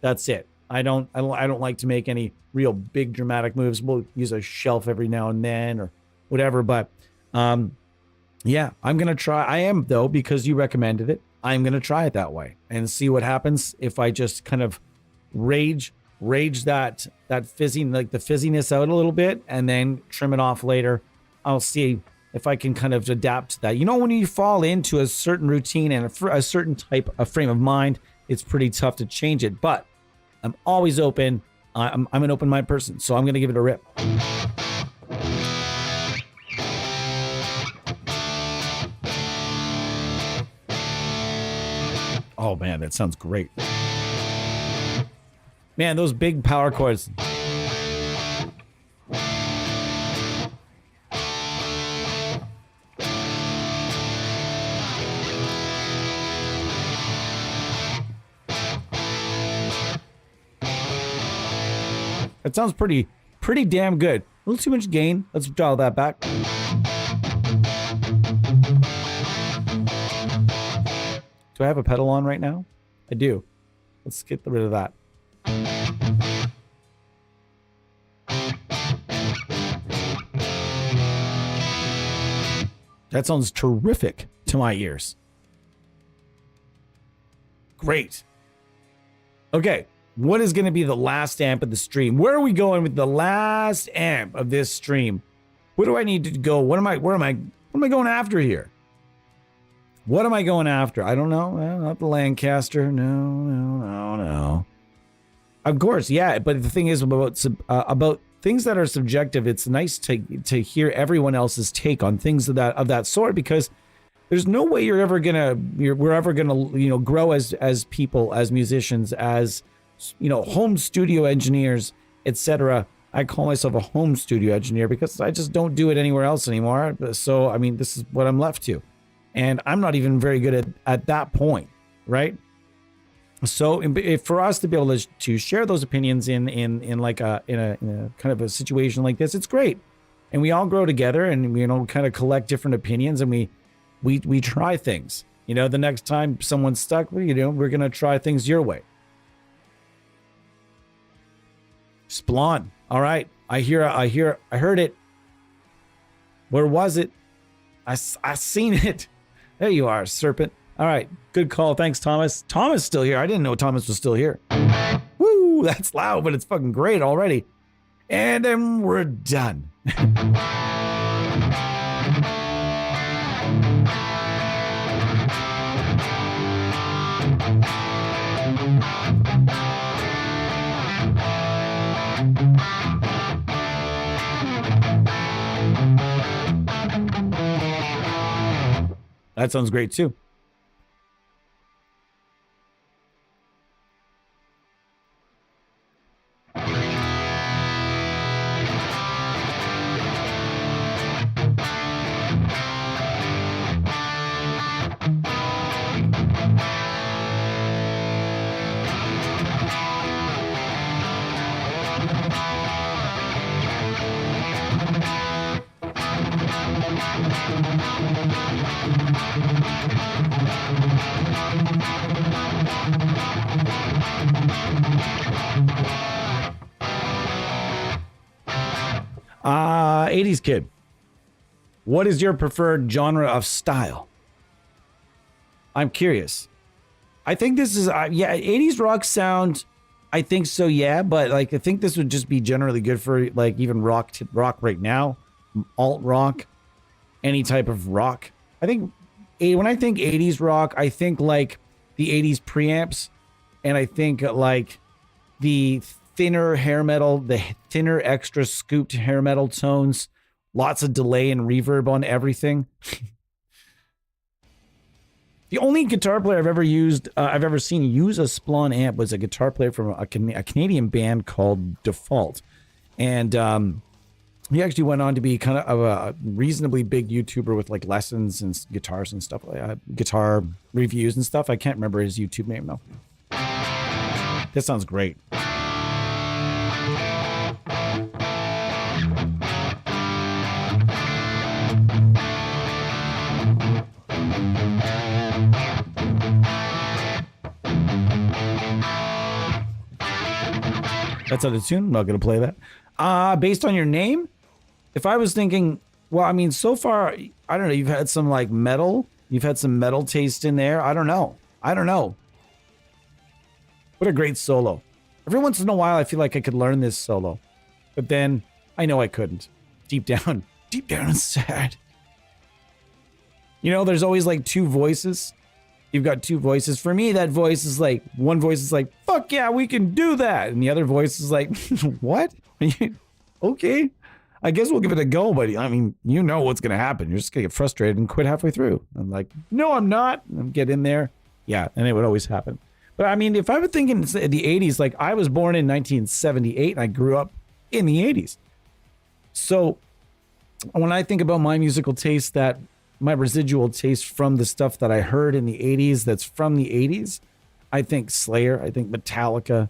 that's it. I don't like to make any real big dramatic moves. We'll use a shelf every now and then or whatever, but yeah, I'm going to try. I am though, because you recommended it. I'm going to try it that way and see what happens if I just kind of rage that fizzy, like the fizziness out a little bit and then trim it off later. I'll see if I can kind of adapt to that. You know, when you fall into a certain routine and a certain type of frame of mind, it's pretty tough to change it, but I'm always open. I'm an open-minded person, so I'm going to give it a rip. Oh man, that sounds great. Man, those big power chords. That sounds pretty damn good. A little too much gain. Let's dial that back. Do I have a pedal on right now? I do. Let's get rid of that. That sounds terrific to my ears. Great. Okay, what is going to be the last amp of the stream? Where are we going with the last amp of this stream? Where do I need to go? What am I going after here? What am I going after? I don't know. Well, not the Lancaster. No. Of course, yeah. But the thing is about things that are subjective. It's nice to hear everyone else's take on things of that sort, because there's no way we're ever gonna grow as people, as musicians, as home studio engineers, etc. I call myself a home studio engineer because I just don't do it anywhere else anymore. So I mean, this is what I'm left to. And I'm not even very good at that point, right? So for us to be able to share those opinions in a kind of a situation like this, it's great. And we all grow together and, kind of collect different opinions, and we try things. The next time someone's stuck, we're going to try things your way. Splon. All right. I heard it. Where was it? I seen it. There you are, Serpent. All right, good call. Thanks, Thomas. Thomas still here. I didn't know Thomas was still here. Woo, that's loud, but it's fucking great already. And then we're done. That sounds great too. '80s kid, what is your preferred genre of style? I'm curious. I think this is yeah, '80s rock sound. I think so, yeah, but like I think this would just be generally good for like even rock right now, alt rock, any type of rock. I think when I think '80s rock, I think like the '80s preamps, and I think like the thinner hair metal, the thinner extra scooped hair metal tones, lots of delay and reverb on everything. The only guitar player I've ever seen use a Splon amp was a guitar player from a Canadian band called Default, and he actually went on to be kind of a reasonably big YouTuber with like lessons and guitars and stuff like that, guitar reviews and stuff. I can't remember his YouTube name though. This sounds great. That's out of tune. I'm not going to play that. Based on your name, if I was thinking, well, I mean, so far, I don't know. You've had some like metal. You've had some metal taste in there. I don't know. What a great solo. Every once in a while, I feel like I could learn this solo, but then I know I couldn't. Deep down inside. You know, there's always like two voices. You've got two voices. For me, that voice is like, one voice is like, fuck yeah, we can do that. And the other voice is like, what? Okay, I guess we'll give it a go, buddy. I mean, you know what's going to happen. You're just going to get frustrated and quit halfway through. I'm like, no, I'm not. And get in there. Yeah, and it would always happen. But I mean, if I were thinking the 80s, like I was born in 1978 and I grew up in the 80s. So when I think about my musical taste, that my residual taste from the stuff that I heard in the 80s, that's from the 80s, I think Slayer, I think Metallica,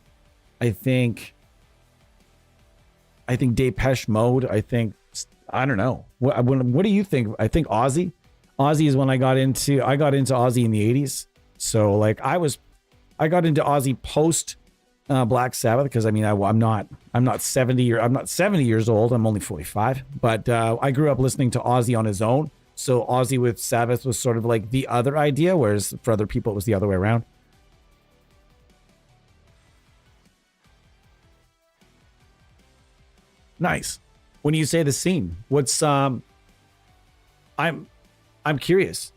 I think Depeche Mode, I don't know. What do you think? I think Ozzy. Ozzy is when I got into Ozzy in the 80s. So like I got into Ozzy post Black Sabbath, because I mean I'm not 70 years old. I'm only 45, but I grew up listening to Ozzy on his own. So Ozzy with Sabbath was sort of like the other idea, whereas for other people it was the other way around. Nice. When you say the scene, what's I'm curious.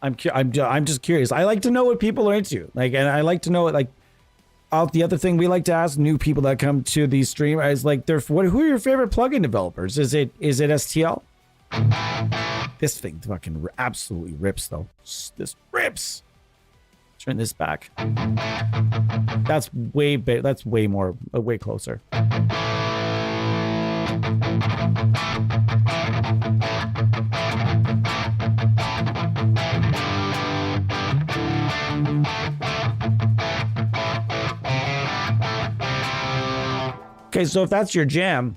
I'm just curious. I like to know what people are into. Like, and I like to know like the other thing we like to ask new people that come to the stream is like, who are your favorite plugin developers? Is it STL? This thing fucking absolutely rips though. This rips. Turn this back. That's way big. That's way more, way closer. Okay, so if that's your jam,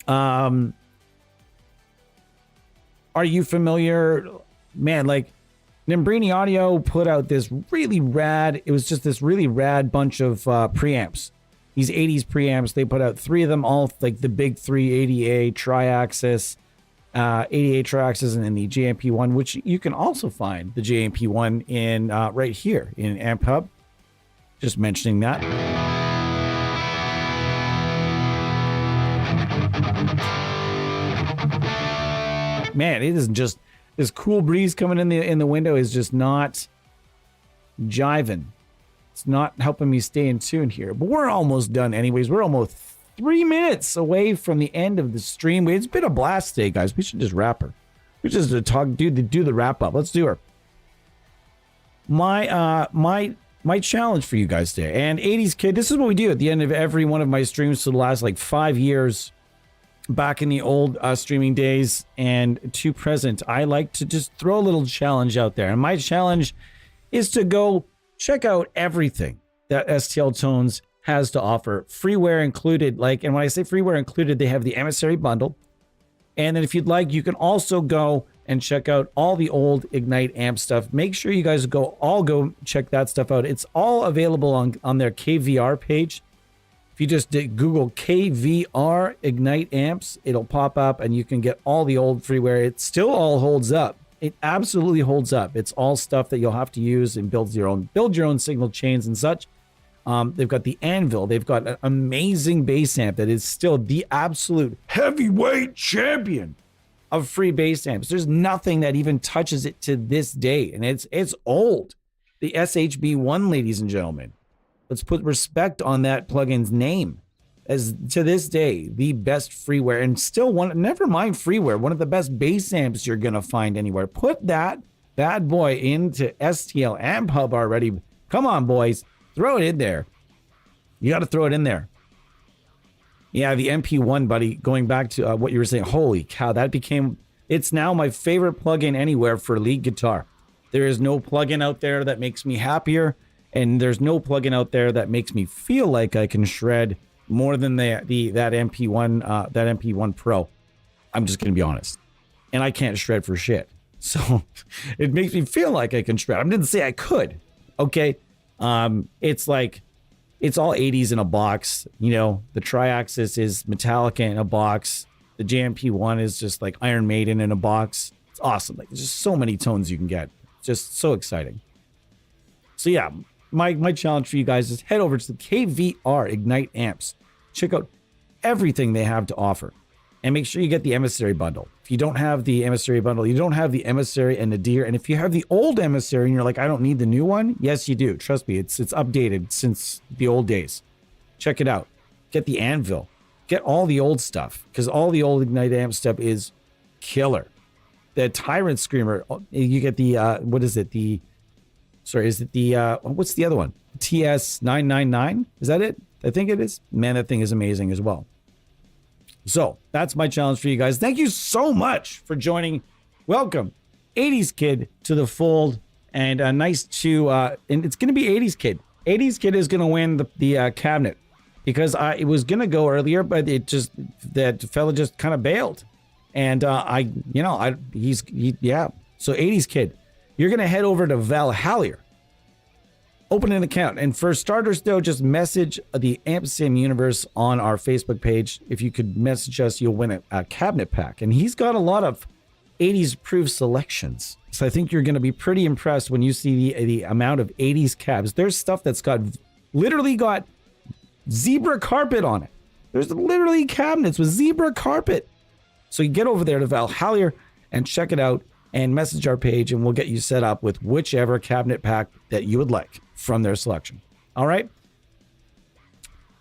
are you familiar, man, like Nimbrini Audio put out this really rad, it was just this really rad bunch of preamps. These 80s preamps, they put out 3 of them, all like the big 3 ADA Triaxis, 88 Triaxis, and then the JMP1, which you can also find the JMP1 in right here in AmpHub. Just mentioning that. Man, it isn't just, This cool breeze coming in the window is just not jiving. It's not helping me stay in tune here. But we're almost done anyways. We're almost 3 minutes away from the end of the stream. It's been a blast today, guys. We should just wrap her. We just do the wrap up. Let's do her. My challenge for you guys today. And 80s Kid, this is what we do at the end of every one of my streams for the last like 5 years. Back in the old streaming days and to present, I like to just throw a little challenge out there. And my challenge is to go check out everything that STL Tones has to offer. Freeware included. And when I say freeware included, they have the Emissary bundle. And then if you'd like, you can also go and check out all the old Ignite amp stuff. Make sure you guys go check that stuff out. It's all available on their KVR page. If you just Google KVR Ignite amps, it'll pop up and you can get all the old freeware. It still all holds up. It absolutely holds up. It's all stuff that you'll have to use and build your own signal chains and such. They've got the Anvil. They've got an amazing bass amp that is still the absolute heavyweight champion of free bass amps. There's nothing that even touches it to this day, and it's old. The SHB1, ladies and gentlemen. Let's put respect on that plugin's name. As to this day, the best freeware, and still never mind freeware, one of the best bass amps you're gonna find anywhere. Put that bad boy into STL AmpHub already. Come on, boys, throw it in there. You got to throw it in there. Yeah, the MP1, buddy. Going back to what you were saying, holy cow, it's now my favorite plugin anywhere for lead guitar. There is no plugin out there that makes me happier. And there's no plugin out there that makes me feel like I can shred more than that MP1 Pro. I'm just gonna be honest, and I can't shred for shit. So it makes me feel like I can shred. I didn't say I could. Okay, it's like it's all 80s in a box. You know, the Triaxis is Metallica in a box. The JMP1 is just like Iron Maiden in a box. It's awesome. Like there's just so many tones you can get. Just so exciting. So yeah. My challenge for you guys is head over to the KVR Ignite amps. Check out everything they have to offer. And make sure you get the Emissary bundle. If you don't have the Emissary bundle, you don't have the Emissary and the Nadir. And if you have the old Emissary and you're like, I don't need the new one. Yes, you do. Trust me, it's updated since the old days. Check it out. Get the Anvil. Get all the old stuff. Because all the old Ignite amp stuff is killer. The Tyrant Screamer, you get the, is it the, what's the other one? TS999? Is that it? I think it is. Man, that thing is amazing as well. So that's my challenge for you guys. Thank you so much for joining. Welcome, 80s Kid, to the fold. And nice to, and it's going to be 80s Kid. 80s Kid is going to win the cabinet because it was going to go earlier, but that fella just kind of bailed. And So 80s Kid. You're going to head over to Valhalla, open an account. And for starters, though, just message the AmpSim Universe on our Facebook page. If you could message us, you'll win a cabinet pack. And he's got a lot of 80s proof selections. So I think you're going to be pretty impressed when you see the amount of 80s cabs. There's stuff that's literally got zebra carpet on it. There's literally cabinets with zebra carpet. So you get over there to Valhalla and check it out. And message our page and we'll get you set up with whichever cabinet pack that you would like from their selection. All right.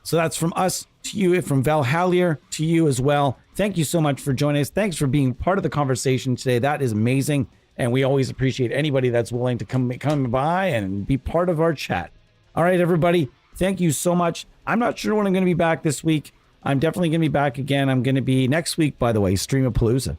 So that's from us to you, from Valhalla to you as well. Thank you so much for joining us. Thanks for being part of the conversation today. That is amazing. And we always appreciate anybody that's willing to come by and be part of our chat. All right, everybody. Thank you so much. I'm not sure when I'm going to be back this week. I'm definitely going to be back again. I'm going to be next week, by the way, Streamapalooza,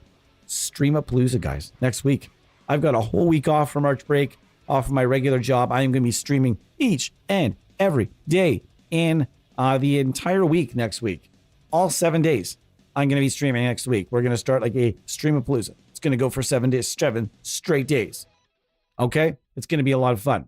guys, next week. I've got a whole week off for March break, off of my regular job. I am going to be streaming each and every day in the entire week next week. All 7 days. I'm going to be streaming next week. We're going to start like a Streamapalooza. It's going to go for 7 days, 7 straight days. Okay? It's going to be a lot of fun.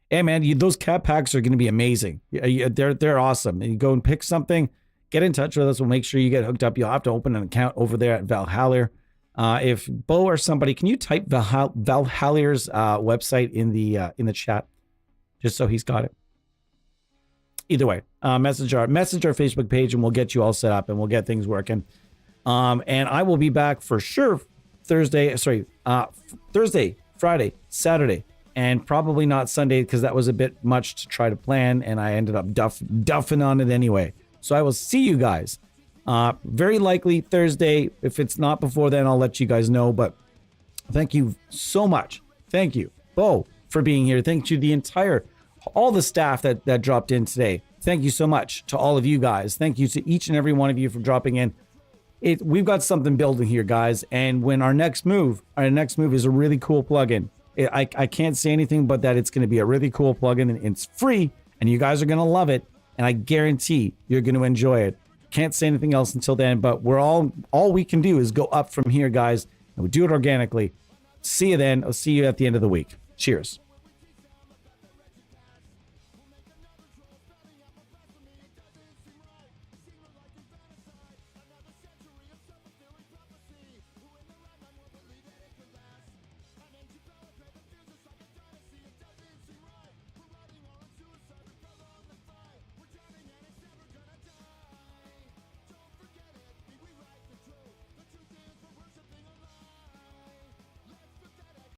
Hey, man, those cap packs are going to be amazing. They're awesome. And you go and pick something. Get in touch with us. We'll make sure you get hooked up. You'll have to open an account over there at Valhalla. If Bo or somebody, can you type Valhalla's website in the chat, just so he's got it? Either way, message our Facebook page, and we'll get you all set up, and we'll get things working. And I will be back for sure Thursday, Friday, Saturday, and probably not Sunday because that was a bit much to try to plan, and I ended up duffing on it anyway. So I will see you guys very likely Thursday. If it's not before then, I'll let you guys know. But thank you so much. Thank you, Bo, for being here. Thank you all the staff that dropped in today. Thank you so much to all of you guys. Thank you to each and every one of you for dropping in. We've got something building here, guys. And when our next move is a really cool plugin. I can't say anything but that it's going to be a really cool plugin, and it's free, and you guys are going to love it. And I guarantee you're going to enjoy it. Can't say anything else until then, but all we can do is go up from here, guys, and we do it organically. See you then. I'll see you at the end of the week. Cheers.